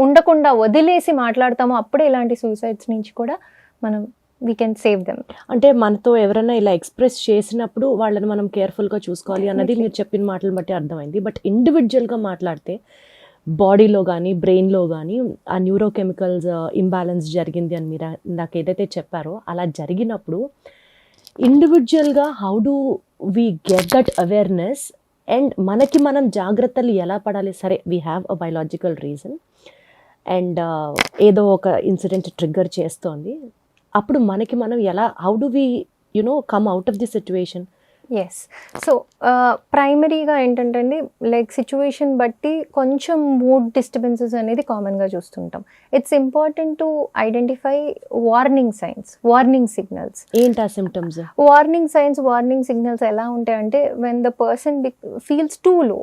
[SPEAKER 2] ఉండకుండా వదిలేసి మాట్లాడతామో, అప్పుడే ఇలాంటి సూసైడ్స్ నుంచి కూడా మనం వీ కెన్ సేవ్ దెమ్.
[SPEAKER 1] అంటే మనతో ఎవరైనా ఇలా ఎక్స్ప్రెస్ చేసినప్పుడు వాళ్ళని మనం కేర్ఫుల్గా చూసుకోవాలి అన్నది మీరు చెప్పిన మాటలు బట్టి అర్థమైంది. బట్ ఇండివిజువల్గా మాట్లాడితే బాడీలో కానీ బ్రెయిన్లో కానీ ఆ న్యూరోకెమికల్స్ ఇంబ్యాలెన్స్ జరిగింది అని మీరు నాకు ఏదైతే చెప్పారో, అలా జరిగినప్పుడు ఇండివిజువల్గా how do we get that awareness and మనకి మనం జాగ్రత్తలు ఎలా పడాలి? సరే, we have a biological reason and ఏదో ఒక ఇన్సిడెంట్ ట్రిగ్గర్ చేస్తోంది, అప్పుడు మనకి మనం ఎలా, how do we come out of the situation?
[SPEAKER 2] Yes. So ప్రైమరీగా ఏంటంటే అండి, లైక్ సిచ్యువేషన్ బట్టి కొంచెం మూడ్ డిస్టర్బెన్సెస్ అనేది కామన్గా చూస్తుంటాం. It's important to identify warning signs, warning signals.
[SPEAKER 1] ఏంటి ఆ symptoms?
[SPEAKER 2] Warning signs, warning signals ఎలా ఉంటాయంటే, when the person feels too low,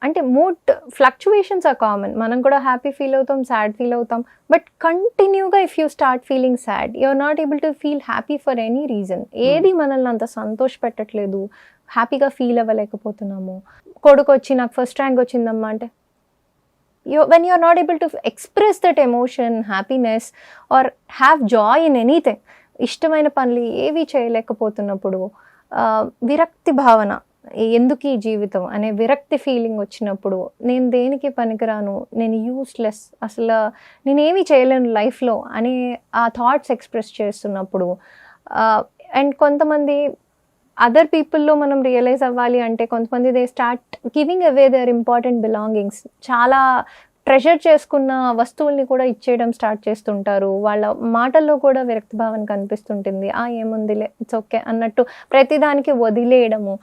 [SPEAKER 2] అంటే మూడ్ ఫ్లక్చువేషన్స్ ఆర్ కామన్. మనం కూడా హ్యాపీ ఫీల్ అవుతాం, సాడ్ ఫీల్ అవుతాం, బట్ కంటిన్యూగా if you start feeling sad, you are not able to feel happy for any reason. ఏది మనల్ని అంత సంతోష పెట్టట్లేదు, హ్యాపీగా ఫీల్ అవ్వలేకపోతున్నాము. కొడుకు వచ్చి నాకు ఫస్ట్ ర్యాంక్ వచ్చిందమ్మా అంటే, when you are not able to express that emotion, happiness or have joy in anything, ఇష్టమైన పనులు ఏవి చేయలేకపోతున్నప్పుడు, విరక్తి భావన, ఎందుకు ఈ జీవితం అనే విరక్తి ఫీలింగ్ వచ్చినప్పుడు, నేను దేనికి పనికిరాను, నేను యూస్లెస్, అసలు నేనేమి చేయలేను లైఫ్లో అనే ఆ థాట్స్ ఎక్స్ప్రెస్ చేస్తున్నప్పుడు, అండ్ కొంతమంది అదర్ పీపుల్లో మనం రియలైజ్ అవ్వాలి అంటే, కొంతమంది they start giving away their important belongings. చాలా ట్రెజర్ చేసుకున్న వస్తువుల్ని కూడా ఇచ్చేయడం స్టార్ట్ చేస్తుంటారు. వాళ్ళ మాటల్లో కూడా విరక్తి భావన కనిపిస్తుంటుంది. ఏముందిలే, ఇట్స్ ఓకే అన్నట్టు ప్రతిదానికి వదిలేయడము,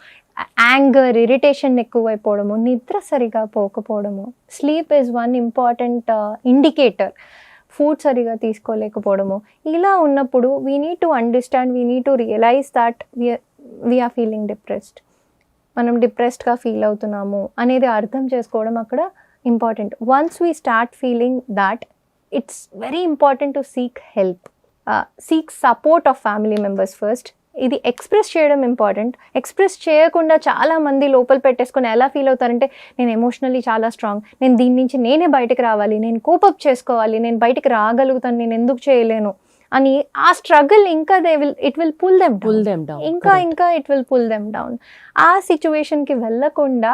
[SPEAKER 2] యాంగర్, ఇరిటేషన్ ఎక్కువైపోవడము, నిద్ర సరిగా పోకపోవడము. Sleep is one important indicator. Food సరిగా తీసుకోలేకపోవడము. ఇలా ఉన్నప్పుడు we need to understand, we need to realise that we're feeling depressed. మనం డిప్రెస్డ్గా ఫీల్ అవుతున్నాము అనేది అర్థం చేసుకోవడం అక్కడ important. Once we start feeling that, it's very important to seek help, seek support of family members first. ఇది express చేయడం important. Express చేయకుండా చాలామంది లోపల పెట్టేసుకొని ఎలా ఫీల్ అవుతారంటే, నేను ఎమోషనల్లీ చాలా స్ట్రాంగ్, నేను దీని నుంచి నేనే బయటకు రావాలి, నేను కోపప్ చేసుకోవాలి, నేను బయటకు రాగలుగుతాను, నేను ఎందుకు చేయలేను అని ఆ స్ట్రగుల్ ఇంకా it will pull them down, ఇంకా it will pull them down. ఆ సిచ్యువేషన్కి వెళ్ళకుండా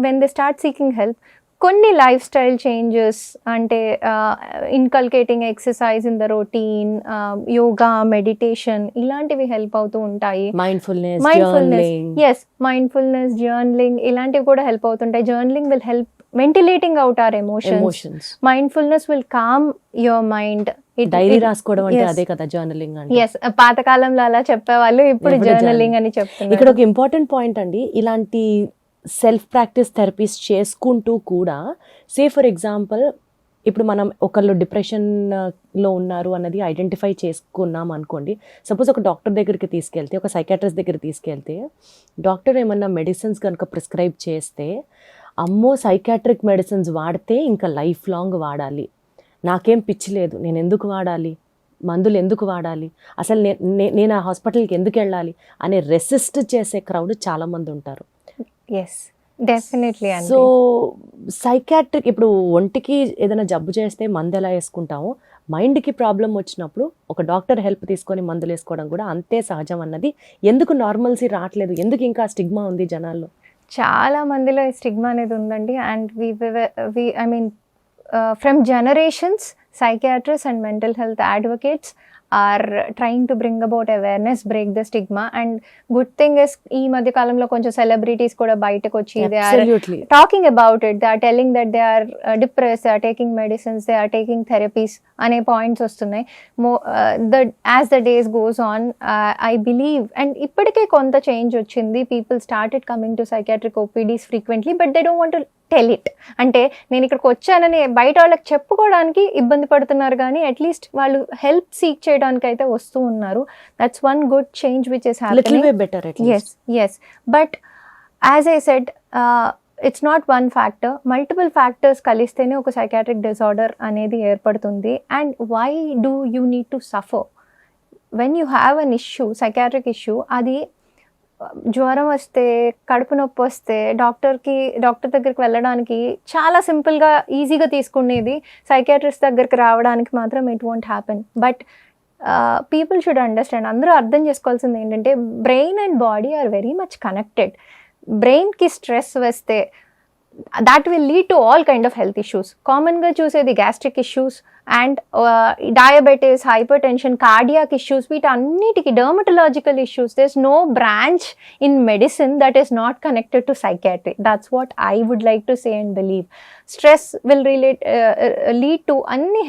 [SPEAKER 2] when they start seeking help, కొన్ని లైఫ్ స్టైల్ చేంజెస్, అంటే inculcating exercise in the routine, yoga, meditation, ఇలాంటివి హెల్ప్ అవుతూ ఉంటాయి. ఎస్, మైండ్ఫుల్నెస్, జర్నలింగ్, ఇలాంటివి కూడా హెల్ప్ అవుతుంటాయి. Journaling will help ventilating out our emotions. Mindfulness will calm your mind.
[SPEAKER 1] Diary రాసుకోవడం అంటే అదే కదా జర్నలింగ్ అంటే.
[SPEAKER 2] ఎస్, పాతకాలంలో అలా చెప్పేవాళ్ళు, ఇప్పుడు జర్నలింగ్ అని చెప్తున్నారు.
[SPEAKER 1] ఇక్కడ ఒక ఇంపార్టెంట్ పాయింట్ అండి, ఇలాంటి సెల్ఫ్ ప్రాక్టీస్ థెరపీస్ చేసుకుంటూ కూడా, సే ఫర్ ఎగ్జాంపుల్ ఇప్పుడు మనం ఒకళ్ళు డిప్రెషన్లో ఉన్నారు అన్నది ఐడెంటిఫై చేసుకున్నాం అనుకోండి. సపోజ్ ఒక డాక్టర్ దగ్గరికి తీసుకెళ్తే, ఒక సైకాట్రిస్ట్ దగ్గర తీసుకెళ్తే, డాక్టర్ ఏమన్నా మెడిసిన్స్ కనుక ప్రిస్క్రైబ్ చేస్తే, అమ్మో సైకాట్రిక్ మెడిసిన్స్ వాడితే ఇంకా లైఫ్ లాంగ్ వాడాలి, నాకేం పిచ్చి లేదు, నేను ఎందుకు వాడాలి, మందులు ఎందుకు వాడాలి, అసలు నేను ఆ హాస్పిటల్కి ఎందుకు వెళ్ళాలి అనే రెసిస్ట్ చేసే క్రౌడ్ చాలామంది ఉంటారు.
[SPEAKER 2] Yes, definitely.
[SPEAKER 1] సో సైకాట్రిక్, ఇప్పుడు ఒంటికి ఏదైనా జబ్బు చేస్తే మందు ఎలా వేసుకుంటామో, మైండ్కి ప్రాబ్లం వచ్చినప్పుడు ఒక డాక్టర్ హెల్ప్ తీసుకొని మందులు వేసుకోవడం కూడా అంతే సహజం అన్నది ఎందుకు నార్మల్సీ రావట్లేదు, ఎందుకు ఇంకా స్టిగ్మా ఉంది జనాల్లో?
[SPEAKER 2] చాలా మందిలో ఈ స్టిగ్మా అనేది ఉందండి. And I mean from generations, psychiatrists and mental health advocates are trying to bring about awareness, break the stigma. And good thing is, ee madhya kalamlo konచెం celebrities kuda bayataku vachi they are talking about it, they are telling that they are depressed, they are taking medicines, they are taking therapies ane points vastunnai. As the days goes on, I believe, and ippadike konta change vachindi, people started coming to psychiatric OPDs frequently, but they don't want to tell it. అంటే నేను ఇక్కడికి వచ్చానని బయట వాళ్ళకి చెప్పుకోవడానికి ఇబ్బంది పడుతున్నారు, కానీ అట్లీస్ట్ వాళ్ళు హెల్ప్ సీక్ చేయడానికి అయితే వస్తూ ఉన్నారు. That's one good change which is happening. Yes, but as I said, it's not one factor, multiple factors కలిస్తేనే ఒక సైకాట్రిక్ డిజార్డర్ అనేది ఏర్పడుతుంది. And why do you need to suffer when you have an issue, psychiatric issue? అది జ్వరం వస్తే, కడుపు నొప్పి వస్తే డాక్టర్ దగ్గరికి వెళ్ళడానికి చాలా సింపుల్గా, ఈజీగా తీసుకునేది, సైకాట్రిస్ట్ దగ్గరికి రావడానికి మాత్రం it won't happen. But people should understand, అందరూ అర్థం చేసుకోవాల్సింది ఏంటంటే, brain and body are very much connected. బ్రెయిన్కి స్ట్రెస్ వస్తే that will lead to all kind of health issues. Common ga chusedi gastric issues and diabetes, hypertension, cardiac issues, వీటన్నిటికి dermatological issues. There's no branch in medicine that is not connected to psychiatry. That's what I would like to say and believe. Stress will lead to అన్ని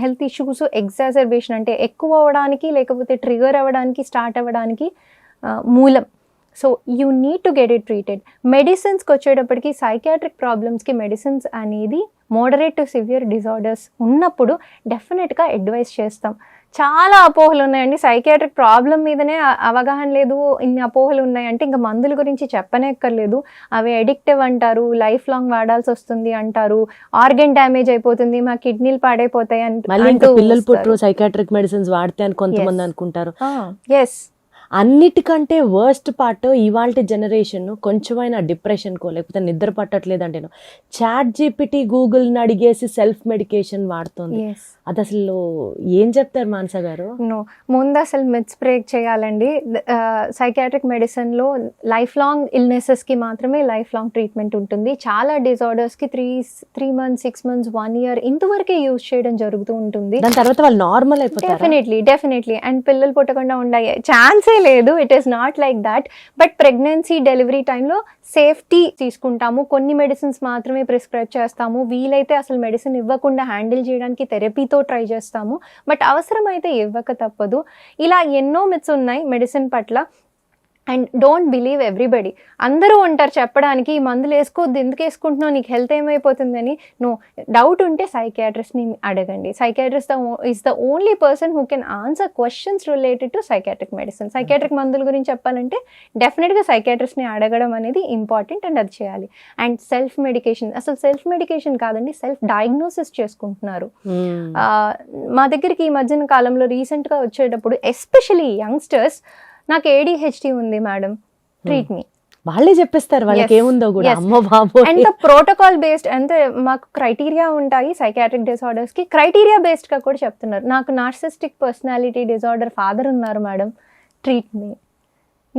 [SPEAKER 2] health issues exacerbation, అంటే ఎక్కువ అవ్వడానికి లేకపోతే trigger అవ్వడానికి, start అవ్వడానికి మూలం. So you need to get it treated. మెడిసిన్స్కి వచ్చేటప్పటికి సైకాట్రిక్ ప్రాబ్లమ్స్కి మెడిసిన్స్ అనేది మోడరేట్ టు సివియర్ డిజార్డర్స్ ఉన్నప్పుడు డెఫినెట్గా అడ్వైస్ చేస్తాం. చాలా అపోహలు ఉన్నాయండి, సైకియాట్రిక్ ప్రాబ్లం మీదనే అవగాహన లేదు, ఇన్ని అపోహలు ఉన్నాయంటే ఇంకా మందుల గురించి చెప్పనేక్కర్లేదు. అవి అడిక్టివ్ అంటారు, లైఫ్ లాంగ్ వాడాల్సి వస్తుంది అంటారు, ఆర్గన్ డ్యామేజ్ అయిపోతుంది, మా కిడ్నీలు పాడైపోతాయి
[SPEAKER 1] అంటూ పిల్లలు పుట్టరు సైకాట్రిక్ మెడిసిన్స్ వాడితే అని కొంతమంది అనుకుంటారు.
[SPEAKER 2] ఎస్,
[SPEAKER 1] అన్నిటికంటే వర్స్ట్ పార్ట్ ఇవాళ జనరేషన్ కొంచెమైనా డిప్రెషన్కో లేకపోతే నిద్ర పట్టట్లేదంటేనో ChatGPT గూగుల్ని అడిగేసి సెల్ఫ్ మెడికేషన్ వాడుతుంది. అది అసలు ఏం చెప్తారు మానస గారు?
[SPEAKER 2] ముందు అసలు మిత్స్ బ్రేక్ చేయాలండి. సైకాట్రిక్ మెడిసిన్లో లైఫ్ లాంగ్ ఇల్నెసెస్కి మాత్రమే లైఫ్ లాంగ్ ట్రీట్మెంట్ ఉంటుంది. చాలా డిజార్డర్స్కి 3 months 6 months 1 year ఇంతవరకే యూజ్ చేయడం జరుగుతూ ఉంటుంది.
[SPEAKER 1] దాని తర్వాత వాళ్ళు నార్మల్ అయిపోతారు.
[SPEAKER 2] డెఫినెట్లీ. అండ్ పిల్లలు పుట్టకుండా ఉండే ఛాన్సే లేదు. It is not like that. But pregnancy delivery టైంలో సేఫ్టీ తీసుకుంటాము, కొన్ని మెడిసిన్స్ మాత్రమే ప్రిస్క్రైబ్ చేస్తాము, వీలైతే అసలు మెడిసిన్ ఇవ్వకుండా హ్యాండిల్ చేయడానికి థెరపీతో ట్రై చేస్తాము, బట్ అవసరమైతే ఇవ్వక తప్పదు. ఇలా ఎన్నో మిత్స్ ఉన్నాయి మెడిసిన్ పట్ల. And don't believe everybody. అందరూ ఉంటారు చెప్పడానికి, ఈ మందులు వేసుకోవద్దు, ఎందుకు వేసుకుంటున్నావు, నీకు హెల్త్ ఏమైపోతుందని. నో, డౌట్ ఉంటే సైకియాట్రిస్ట్ని అడగండి. Psychiatrist is the only person who can answer questions related to psychiatric medicine. Psychiatric మందుల గురించి చెప్పాలంటే డెఫినెట్గా సైకియాట్రిస్ట్ని అడగడం అనేది ఇంపార్టెంట్ అండ్ అది చేయాలి. అండ్ సెల్ఫ్ మెడికేషన్, అసలు సెల్ఫ్ మెడికేషన్ కాదండి, సెల్ఫ్ డయాగ్నోసిస్ చేసుకుంటున్నారు. మా దగ్గరికి ఈ మధ్యన కాలంలో రీసెంట్గా వచ్చేటప్పుడు ఎస్పెషలీ యంగ్స్టర్స్, నాకు ADHD ఉంది మేడం, ట్రీట్ మీ,
[SPEAKER 1] వాళ్ళే చెప్పేస్తారు వాళ్ళకి ఏముందో కూడా. అమ్మ బాబోయ్.
[SPEAKER 2] అండ్ ప్రోటోకాల్ బేస్డ్ అంటే మాకు క్రైటీరియా ఉంటాయి సైకాట్రిక్ డిసార్డర్స్ కి, క్రైటీరియా బేస్డ్ గా కూడా చెప్తున్నారు. నాకు నార్సిస్టిక్ పర్సనాలిటీ డిసార్డర్ ఫాదర్ ఉన్నారు మేడం, ట్రీట్ మీ,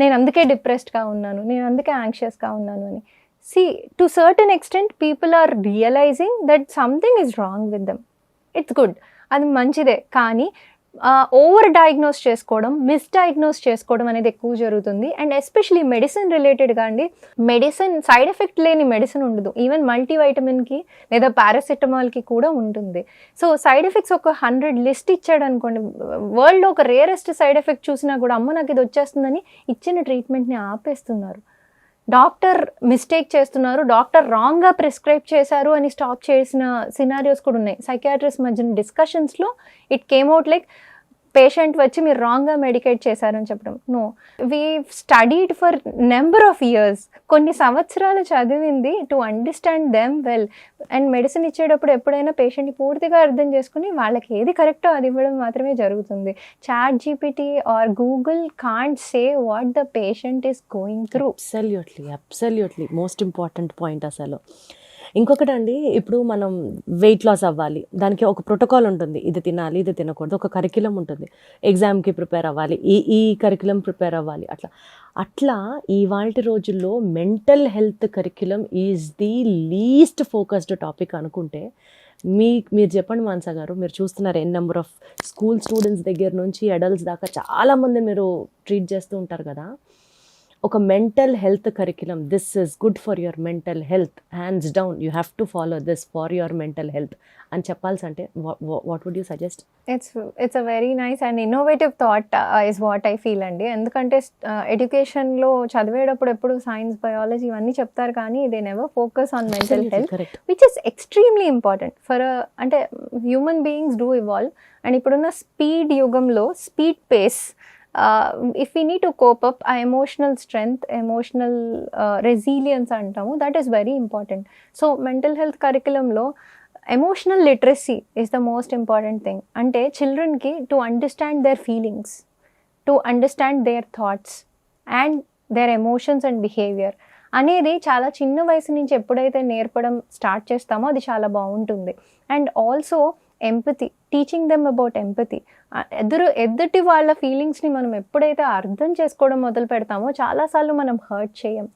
[SPEAKER 2] నేను అందుకే డిప్రెస్డ్ గా ఉన్నాను, నేను అందుకే యాంగ్షియస్ గా ఉన్నాను అని. See, to certain extent people are realising that something is wrong with them. It's good, అది మంచిదే. కానీ ఓవర్ డయాగ్నోస్ చేసుకోవడం, మిస్డయాగ్నోస్ చేసుకోవడం అనేది ఎక్కువ జరుగుతుంది. అండ్ ఎస్పెషలీ మెడిసిన్ రిలేటెడ్గా అండి, మెడిసిన్ సైడ్ ఎఫెక్ట్ లేని మెడిసిన్ ఉండదు. ఈవెన్ మల్టీవైటమిన్కి లేదా పారాసిటమాల్కి కూడా ఉంటుంది. సో సైడ్ ఎఫెక్ట్స్ ఒక 100 లిస్ట్ ఇచ్చాడు అనుకోండి, వరల్డ్లో ఒక రేరెస్ట్ సైడ్ ఎఫెక్ట్ చూసినా కూడా అమ్మ నాకు ఇది వచ్చేస్తుందని ఇచ్చిన ట్రీట్మెంట్ని ఆపేస్తున్నారు. డాక్టర్ మిస్టేక్ చేస్తున్నారు, డాక్టర్ రాంగ్గా ప్రిస్క్రైబ్ చేశారు అని స్టాప్ చేసిన సినారియోస్ కూడా ఉన్నాయి. సైకియాట్రిస్ట్ మధ్యన డిస్కషన్స్లో it came out like patient వచ్చి మీరు రాంగ్గా మెడికేట్ చేశారని చెప్పడం. No, we studied for number of years, కొన్ని సంవత్సరాలు చదివింది to understand them well. And medicine ఇచ్చేటప్పుడు ఎప్పుడైనా పేషెంట్ని పూర్తిగా అర్థం చేసుకుని వాళ్ళకి ఏది కరెక్టో అది ఇవ్వడం మాత్రమే జరుగుతుంది. ChatGPT are Google can't say what the patient is going through.
[SPEAKER 1] Absolutely most important point. అసలు ఇంకొకటి అండి, ఇప్పుడు మనం వెయిట్ లాస్ అవ్వాలి, దానికి ఒక ప్రోటోకాల్ ఉంటుంది, ఇది తినాలి ఇది తినకూడదు, ఒక కరిక్యులం ఉంటుంది, ఎగ్జామ్కి ప్రిపేర్ అవ్వాలి, ఈ కరిక్యులం ప్రిపేర్ అవ్వాలి. అట్లా ఇవాల్టి రోజుల్లో mental health curriculum is the least focused topic అనుకుంటే మీరు చెప్పండి మానస గారు, మీరు చూస్తున్నారు ఎన్ నెంబర్ ఆఫ్ స్కూల్ స్టూడెంట్స్ దగ్గర నుంచి అడల్ట్స్ దాకా చాలామంది మీరు ట్రీట్ చేస్తూ ఉంటారు కదా. ఒక mental health curriculum, this is good for your mental health, hands down you have to follow this for your mental health అని చెప్పాల్సి అంటే what would you suggest?
[SPEAKER 2] It's a very nice and innovative thought is what I feel అండి. ఎందుకంటే ఎడ్యుకేషన్లో చదివేటప్పుడు ఎప్పుడు science, biology ఇవన్నీ చెప్తారు, కానీ they never focus on mental health, which is extremely important for అంటే human beings do evolve. And ఇప్పుడున్న స్పీడ్ యుగంలో, speed pace, if we need to cope up, our emotional strength, emotional resilience antamu, that is very important. So mental health curriculum lo emotional literacy is the most important thing. Ante children ki to understand their feelings, to understand their thoughts and their emotions and behavior అనేది చాలా చిన్న వయసు నుంచి ఎప్పుడైతే నేర్పడం start చేస్తామో అది చాలా బాగుంటుంది. And also empathy, teaching them about empathy. ఎదుటి వాళ్ళ ఫీలింగ్స్ని మనం ఎప్పుడైతే అర్థం చేసుకోవడం మొదలు పెడతామో చాలాసార్లు మనం హర్ట్ చేయం.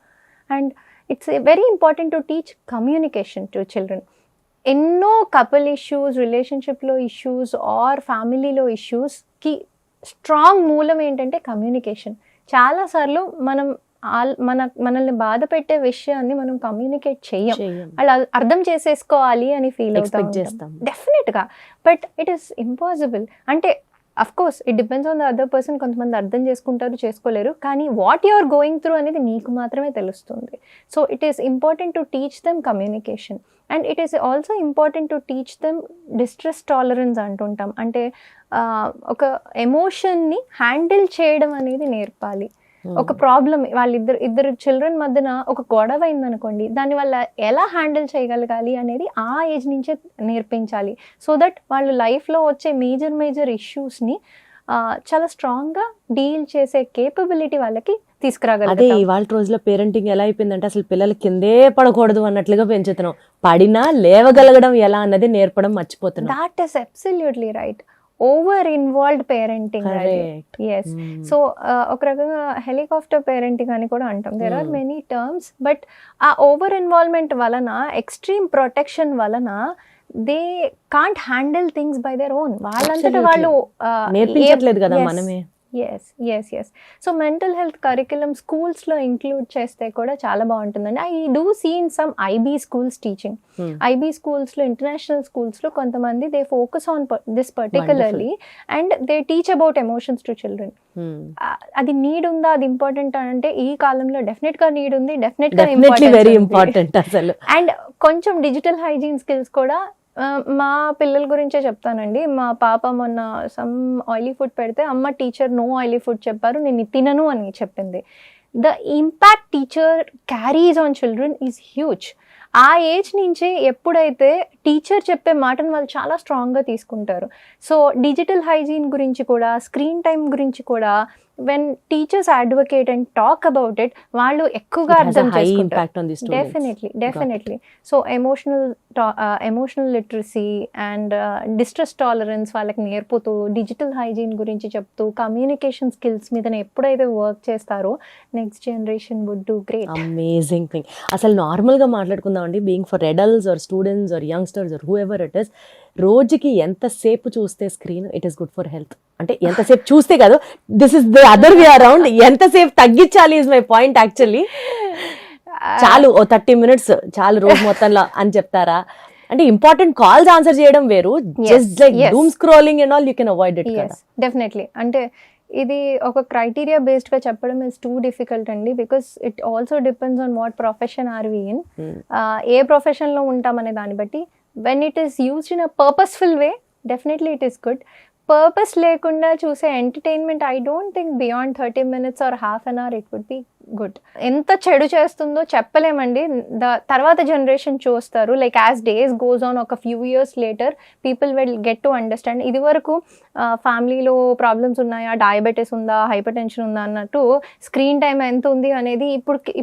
[SPEAKER 2] And it's very important to teach communication to children. ఎన్నో కపుల్ ఇష్యూస్, రిలేషన్షిప్లో ఇష్యూస్ ఆర్ ఫ్యామిలీలో ఇష్యూస్కి స్ట్రాంగ్ మూలం ఏంటంటే కమ్యూనికేషన్. చాలాసార్లు మనల్ని బాధ పెట్టే విషయాన్ని మనం కమ్యూనికేట్ చెయ్యం, అలా అర్థం చేసేసుకోవాలి అని ఫీల్ అవుతాం డెఫినెట్గా. But it is impossible. అంటే of course it depends on the other person. కొంతమంది అర్థం చేసుకుంటారు, చేసుకోలేరు. కానీ what you are going through అనేది నీకు మాత్రమే తెలుస్తుంది. So it is important to teach them communication, and it is also important to teach them distress tolerance అంటుంటాం. అంటే ఒక ఎమోషన్ని హ్యాండిల్ చేయడం అనేది నేర్పాలి. ఒక ప్రాబ్లం ఇద్దరు చిల్డ్రన్ మధ్యన ఒక గొడవ అయిందనుకోండి, దాన్ని వాళ్ళ ఎలా హ్యాండిల్ చేయగలగాలి అనేది ఆ ఏజ్ నుంచే నేర్పించాలి. సో దట్ వాళ్ళు లైఫ్లో వచ్చే మేజర్ ఇష్యూస్ని చాలా స్ట్రాంగ్గా డీల్ చేసే కేపబిలిటీ వాళ్ళకి తీసుకురాగలరు.
[SPEAKER 1] అదే ఇవాళ రోజులో పేరెంటింగ్ ఎలా అయిపోయిందంటే అసలు పిల్లలు కిందే పడకూడదు అన్నట్లుగా పెంచుతున్నాం. పడినా లేవగలగడం ఎలా అన్నది నేర్పడం మర్చిపోతున్నాం.
[SPEAKER 2] That is absolutely right. Over involved parenting. Yes. So ఒక రకంగా హెలికాప్టర్ పేరెంటింగ్ అని కూడా అంటాం. There are many terms. But ఆ ఓవర్ ఇన్వాల్వ్మెంట్ వలన, ఎక్స్ట్రీమ్ ప్రొటెక్షన్ వలన they can't handle things by their own. వాళ్ళంతటా వాళ్ళు
[SPEAKER 1] నేర్పించట్లేదు కదా మనమే.
[SPEAKER 2] Yes. So mental health curriculum స్కూల్స్లో ఇంక్లూడ్ చేస్తే కూడా చాలా బాగుంటుందండి. I do see in some IB schools teaching. IB స్కూల్స్లో, ఇంటర్నేషనల్ స్కూల్స్లో కొంతమంది they focus on this particularly and they teach about emotions to children. అది నీడ్ ఉందా, అది ఇంపార్టెంట్ అంటే ఈ కాలంలో డెఫినెట్గా నీడ్ ఉంది, డెఫినెట్గా
[SPEAKER 1] వెరీ ఇంపార్టెంట్ అసలు.
[SPEAKER 2] అండ్ కొంచెం డిజిటల్ హైజీన్ స్కిల్స్ కూడా. మా పిల్లల గురించే చెప్తానండి. మా పాప మొన్న సమ్ ఆయిలీ ఫుడ్ పెడితే అమ్మ టీచర్ నో ఆయిలీ ఫుడ్ చెప్పారు, నేను తినను అని చెప్పింది. The impact teacher carries on children is huge. ఆ ఏజ్ నుంచే ఎప్పుడైతే టీచర్ చెప్పే మాటను వాళ్ళు చాలా స్ట్రాంగ్గా తీసుకుంటారు. సో డిజిటల్ హైజీన్ గురించి కూడా, స్క్రీన్ టైం గురించి కూడా when teachers advocate and talk about it, వాళ్ళు ఎక్కువగా అర్థం చేసుకుంటారు. Definitely. So emotional literacy and distress tolerance వాళ్ళకి నేర్పుతూ, డిజిటల్ హైజీన్ గురించి చెప్తూ, కమ్యూనికేషన్ స్కిల్స్ మీద ఎప్పుడైతే వర్క్ చేస్తారో next generation would do great.
[SPEAKER 1] Amazing thing. అసలు నార్మల్గా మాట్లాడుకుందామండి, being for adults or students or youngsters or whoever it is, రోజుకి ఎంతసేపు చూస్తే screen it is good for health. అంటే ఎంతసేపు చూస్తే కాదు, this is the other way around, ఎంతసేపు తగ్గించాలి ఇస్ మై పాయింట్ యాక్చువల్లీ. చాలు ఓ 30 minutes చాలు రోజు మొత్తంలో అని చెప్తారా? అంటే ఇంపార్టెంట్ కాల్స్ ఆన్సర్ చేయడం వేరు, just like doom scrolling and all you can avoid it కదా.
[SPEAKER 2] డెఫినెట్లీ. అంటే ఇది ఒక క్రైటీరియా బేస్డ్గా చెప్పడం ఇస్ టూ డిఫికల్ట్ అండి, because it also depends on what profession are we in. ఏ ప్రొఫెషన్లో ఉంటామనే దాన్ని బట్టి. when it is used in a purposeful way, definitely it is good. Purpose లేకుండా చూసే entertainment I don't think beyond 30 minutes or half an hour it would be good. ఎంత చెడు చేస్తుందో చెప్పలేమండి. తర్వాత జనరేషన్ చూస్తారు, like as days goes on, ఒక few years later people will get to understand. ఇది వరకు ఫ్యామిలీలో ప్రాబ్లమ్స్ ఉన్నాయా, డయాబెటీస్ ఉందా, హైపర్ టెన్షన్ ఉందా అన్నట్టు స్క్రీన్ టైం ఎంత ఉంది అనేది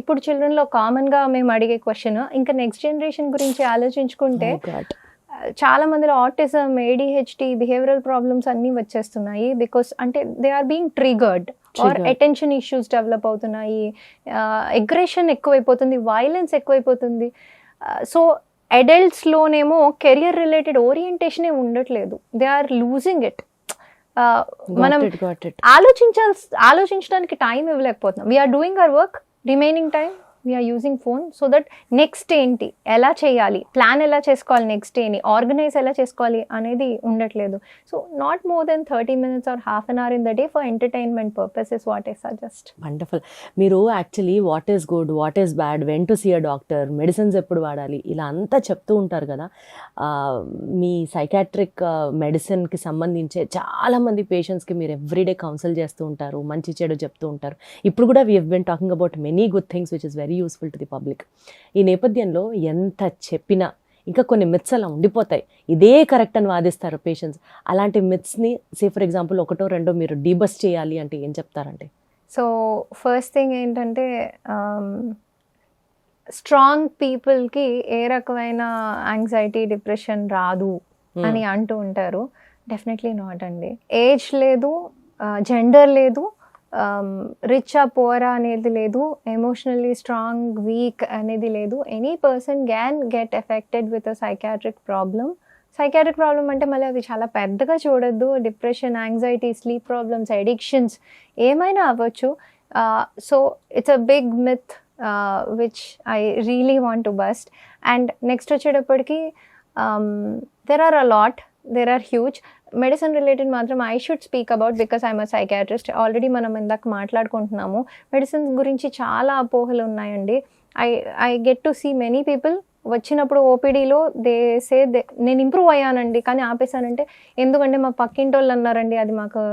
[SPEAKER 2] ఇప్పుడు చిల్డ్రన్లో కామన్గా మేము అడిగే క్వశ్చన్. ఇంకా నెక్స్ట్ జనరేషన్ గురించి ఆలోచించుకుంటే చాలా మందిలో ఆటిజం, ADHD, బిహేవియరల్ ప్రాబ్లమ్స్ అన్నీ వచ్చేస్తున్నాయి. బికాస్ అంటే they are being triggered or attention issues develop అవుతున్నాయి, అగ్రెషన్ ఎక్కువైపోతుంది, వైలెన్స్ ఎక్కువైపోతుంది. సో అడల్ట్స్లోనేమో కెరియర్ రిలేటెడ్ ఓరియంటేషనే ఉండట్లేదు. They are losing it. మనం ఆలోచించడానికి టైం ఇవ్వలేకపోతున్నాం. We're doing our work, remaining time we're using phone. So that next ఏంటి, ఎలా చేయాలి, ప్లాన్ ఎలా చేసుకోవాలి, నెక్స్ట్ ఏంటి, ఆర్గనైజ్ ఎలా చేసుకోవాలి అనేది ఉండట్లేదు. So not more than 30 minutes or half an hour in the day for entertainment purpose is what I suggest.
[SPEAKER 1] Wonderful. మీరు actually what is good, what is bad, when to see a doctor, medicines ఎప్పుడు వాడాలి, ఇలా అంతా చెప్తూ ఉంటారు కదా. మీ psychiatric మెడిసిన్కి సంబంధించే చాలామంది పేషెంట్స్కి మీరు ఎవ్రీడే కౌన్సిల్ చేస్తూ ఉంటారు, మంచి చెడు చెప్తూ ఉంటారు. ఇప్పుడు కూడా we have been talking about many good things which is very useful to the public. ఈ నేపథ్యంలో ఎంత చెప్పినా ఇంకా కొన్ని మిత్స్ అలా ఉండిపోతాయి, ఇదే కరెక్ట్ అని వాదిస్తారు పేషెంట్స్. అలాంటి మిత్స్ని ఫర్ ఎగ్జాంపుల్ ఒకటో రెండో మీరు డీబస్ చేయాలి అంటే ఏం చెప్తారంటే?
[SPEAKER 2] సో ఫస్ట్ థింగ్ ఏంటంటే, స్ట్రాంగ్ పీపుల్కి ఏ రకమైన యాంగ్జైటీ, డిప్రెషన్ రాదు అని అంటూ ఉంటారు. డెఫినెట్లీ నాట్ అండి. ఏజ్ లేదు, జెండర్ లేదు, రిచ్ ఆ పోరా అనేది లేదు, ఎమోషనల్లీ స్ట్రాంగ్ వీక్ అనేది లేదు. Any person can get affected with a psychiatric problem. Psychiatric problem అంటే మళ్ళీ అది చాలా పెద్దగా చూడొద్దు. Depression, anxiety, sleep problems, addictions ఏమైనా అవ్వచ్చు. So it's a big myth which I really want to bust. And next వచ్చేటప్పటికి there are a lot, there are huge. Medicine related మాత్రం I should speak about because I'm a psychiatrist. Already మనం ఇందాక మాట్లాడుకుంటున్నాము, medicines గురించి చాలా అపోహలు ఉన్నాయండి. I get to see many people వచ్చినప్పుడు ఓపీడీలో నేను ఇంప్రూవ్ అయ్యానండి కానీ ఆపేశానంటే, ఎందుకంటే మా పక్కింటి వాళ్ళు అన్నారండి అది మాకు,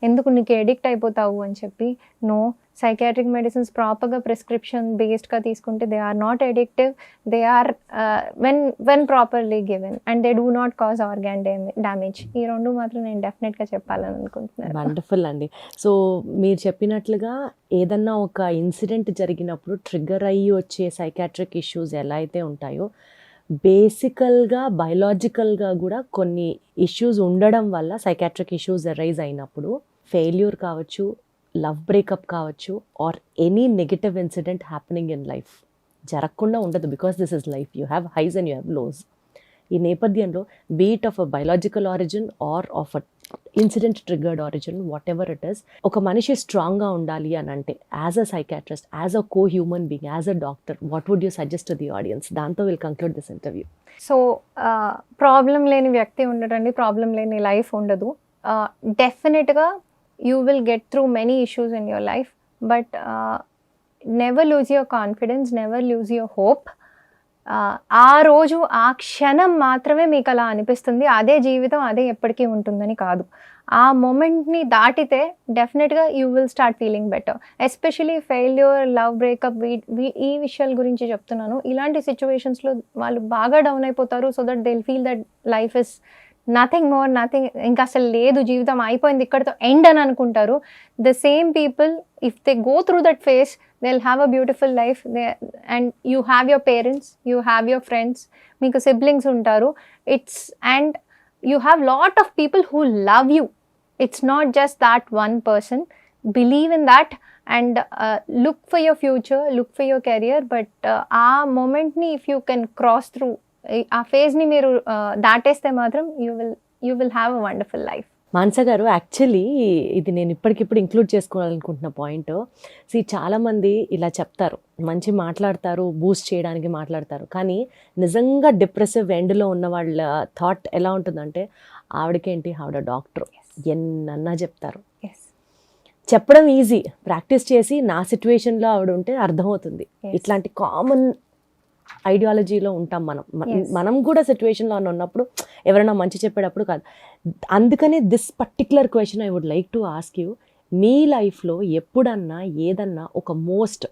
[SPEAKER 2] ఎందుకు నీకు ఎడిక్ట్ అయిపోతావు అని చెప్పి. నో, సైకాట్రిక్ మెడిసిన్స్ ప్రాపర్గా ప్రిస్క్రిప్షన్ బేస్డ్గా తీసుకుంటే they are not addictive, they are when properly given and they do not cause organ damage. ఈ రెండు మాత్రం నేను డెఫినెట్గా చెప్పాలని అనుకుంటున్నాను.
[SPEAKER 1] వండర్ఫుల్ అండి. సో మీరు చెప్పినట్లుగా ఏదన్నా ఒక ఇన్సిడెంట్ జరిగినప్పుడు ట్రిగ్గర్ అయ్యి వచ్చే సైకాట్రిక్ ఇష్యూస్ ఎలా అయితే ఉంటాయో, బేసికల్గా బయలాజికల్గా కూడా కొన్ని ఇష్యూస్ ఉండడం వల్ల సైకాట్రిక్ ఇష్యూస్ అరైజ్ అయినప్పుడు ఫెయిల్యూర్ కావచ్చు, లవ్ బ్రేకప్ కావచ్చు, or any negative incident happening in life జరగకుండా ఉండదు. Because this is life, you have highs and you have lows. ఈ నేపథ్యంలో be it of a biological origin or of a incident triggered origin, whatever it is, ఒక మనిషి స్ట్రాంగ్గా ఉండాలి అని అంటే as a psychiatrist, as a co human being, as a doctor, what would you suggest to the audience? దాంతో will conclude this interview.
[SPEAKER 2] So problem లేని వ్యక్తి ఉండడండి, problem లేని లైఫ్ ఉండదు. డెఫినెట్గా you will get through many issues in your life, but never lose your confidence, never lose your hope. ఆ రోజు ఆ క్షణం మాత్రమే మీకు అలా అనిపిస్తుంది, అదే జీవితం, అదే ఎప్పటికీ ఉంటుందని కాదు. ఆ మూమెంట్ని దాటితే డెఫినెట్గా you will start feeling better. Especially failure, love breakup, ఈ విషయాల గురించి చెప్తున్నాను. ఇలాంటి సిచ్యువేషన్స్లో వాళ్ళు బాగా డౌన్ అయిపోతారు. So that they will feel that life is nothing more, nothing, ఇంకా అసలు లేదు, జీవితం అయిపోయింది, ఇక్కడితో ఎండ్ అని అనుకుంటారు. The same people, if they go through that face, they will have a beautiful life. And you have your parents, you have your friends, మీకు siblings ఉంటారు. And you have lot of people who love you. It's not just that one person. Believe in that and look for your future, look for your career. But ఆ మూమెంట్ని if you can cross through, ఆ ఫేజ్ని మీరు దాటేస్తే మాత్రం you will have a wonderful life.
[SPEAKER 1] Manasa గారు, actually ఇది నేను ఇప్పటికిప్పుడు ఇంక్లూడ్ చేసుకోవాలనుకుంటున్న పాయింట్. చాలామంది ఇలా చెప్తారు, మంచి మాట్లాడతారు, బూస్ట్ చేయడానికి మాట్లాడతారు, కానీ నిజంగా డిప్రెసివ్ ఎండ్లో ఉన్న వాళ్ళ థాట్ ఎలా ఉంటుందంటే, ఆవిడకేంటి, ఆవిడ డాక్టర్, ఎన్నన్నా చెప్తారు. చెప్పడం ఈజీ, ప్రాక్టీస్ చేసి నా సిచ్యువేషన్లో ఆవిడ ఉంటే అర్థమవుతుంది. ఇట్లాంటి కామన్ ఐడియాలజీలో ఉంటాం మనం కూడా సిచ్యువేషన్లో ఉన్నప్పుడు ఎవరైనా మంచి చెప్పేటప్పుడు కాదు. అందుకనే this particular question I would like to ask you. మీ లైఫ్లో ఎప్పుడన్నా ఏదన్నా ఒక మోస్ట్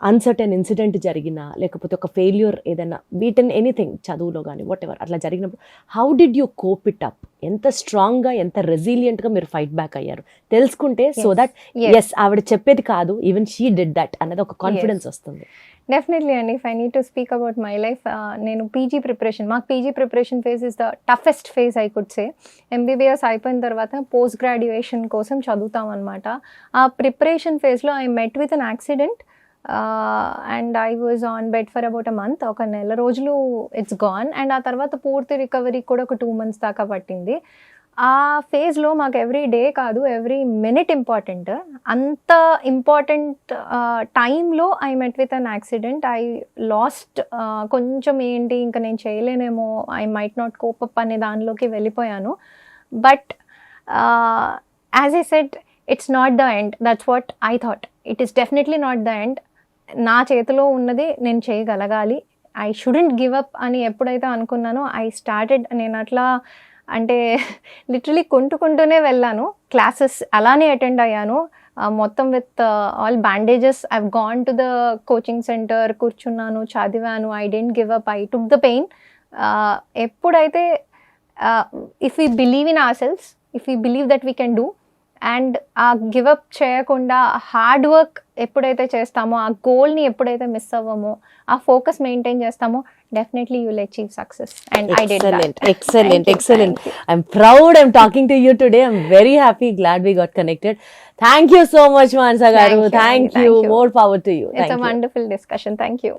[SPEAKER 1] అన్సర్టెన్ ఇన్సిడెంట్ జరిగినా, లేకపోతే ఒక ఫెయిల్యూర్ ఏదైనా, బీట్ ఇన్ ఎనీథింగ్, చదువులో కానీ వాట్ ఎవర్, అట్లా జరిగినప్పుడు how did you cope it up? ఎంత స్ట్రాంగ్గా, ఎంత రెసిలియంట్గా మీరు ఫైట్ బ్యాక్ అయ్యారు తెలుసుకుంటే, సో దట్ ఎస్ ఆవిడ చెప్పేది కాదు, ఈవెన్ షీ డిడ్ దట్ అనేది ఒక కాన్ఫిడెన్స్ వస్తుంది.
[SPEAKER 2] డెఫినెట్లీ అండి. If I need to speak about my life, నేను పీజీ ప్రిపరేషన్, మాకు PG preparation phase is the toughest phase I could say. MBBS అయిపోయిన తర్వాత పోస్ట్ గ్రాడ్యుయేషన్ కోసం చదువుతాం అనమాట. ఆ ప్రిపరేషన్ ఫేజ్లో I met with an accident and I was on bed for about a month. ఒక నెల రోజులు ఇట్స్ గాన్. అండ్ ఆ తర్వాత పూర్తి రికవరీ కూడా ఒక 2 months దాకా పట్టింది. ఆ ఫేజ్లో మాకు ఎవ్రీ డే కాదు, ఎవ్రీ మినిట్ ఇంపార్టెంట్. అంత ఇంపార్టెంట్ టైంలో I met with an accident. I lost, కొంచెం ఏంటి ఇంకా నేను చేయలేనేమో, I might not cope up అనే దానిలోకి వెళ్ళిపోయాను. But as I said, it's not the end. That's what I thought. It is definitely not the end. నా చేతిలో ఉన్నది నేను చేయగలగాలి, ఐ షుడెంట్ గివ్ అప్ అని ఎప్పుడైతే అనుకున్నానో ఐ స్టార్టెడ్. నేను అట్లా అంటే లిటరలీ కుంటూనే వెళ్ళాను. క్లాసెస్ అలానే అటెండ్ అయ్యాను, మొత్తం with all bandages. I've gone to the coaching centre, కూర్చున్నాను, చదివాను. I didn't give up, I took the pain. ఎప్పుడైతే if we believe in our selfs, if we believe that we can do, and ఆ give up చేయకుండా hard work ఎప్పుడైతే చేస్తామో, ఆ గోల్ని ఎప్పుడైతే మిస్ అవ్వమో, ఆ ఫోకస్ మెయింటైన్ చేస్తామో, definitely you will achieve success. And I did that.
[SPEAKER 1] Excellent. I'm proud I'm talking to you today. I'm very happy, glad we got connected. Thank you so much, Manasa garu. Thank you. More power to you.
[SPEAKER 2] It's a wonderful discussion. Thank you.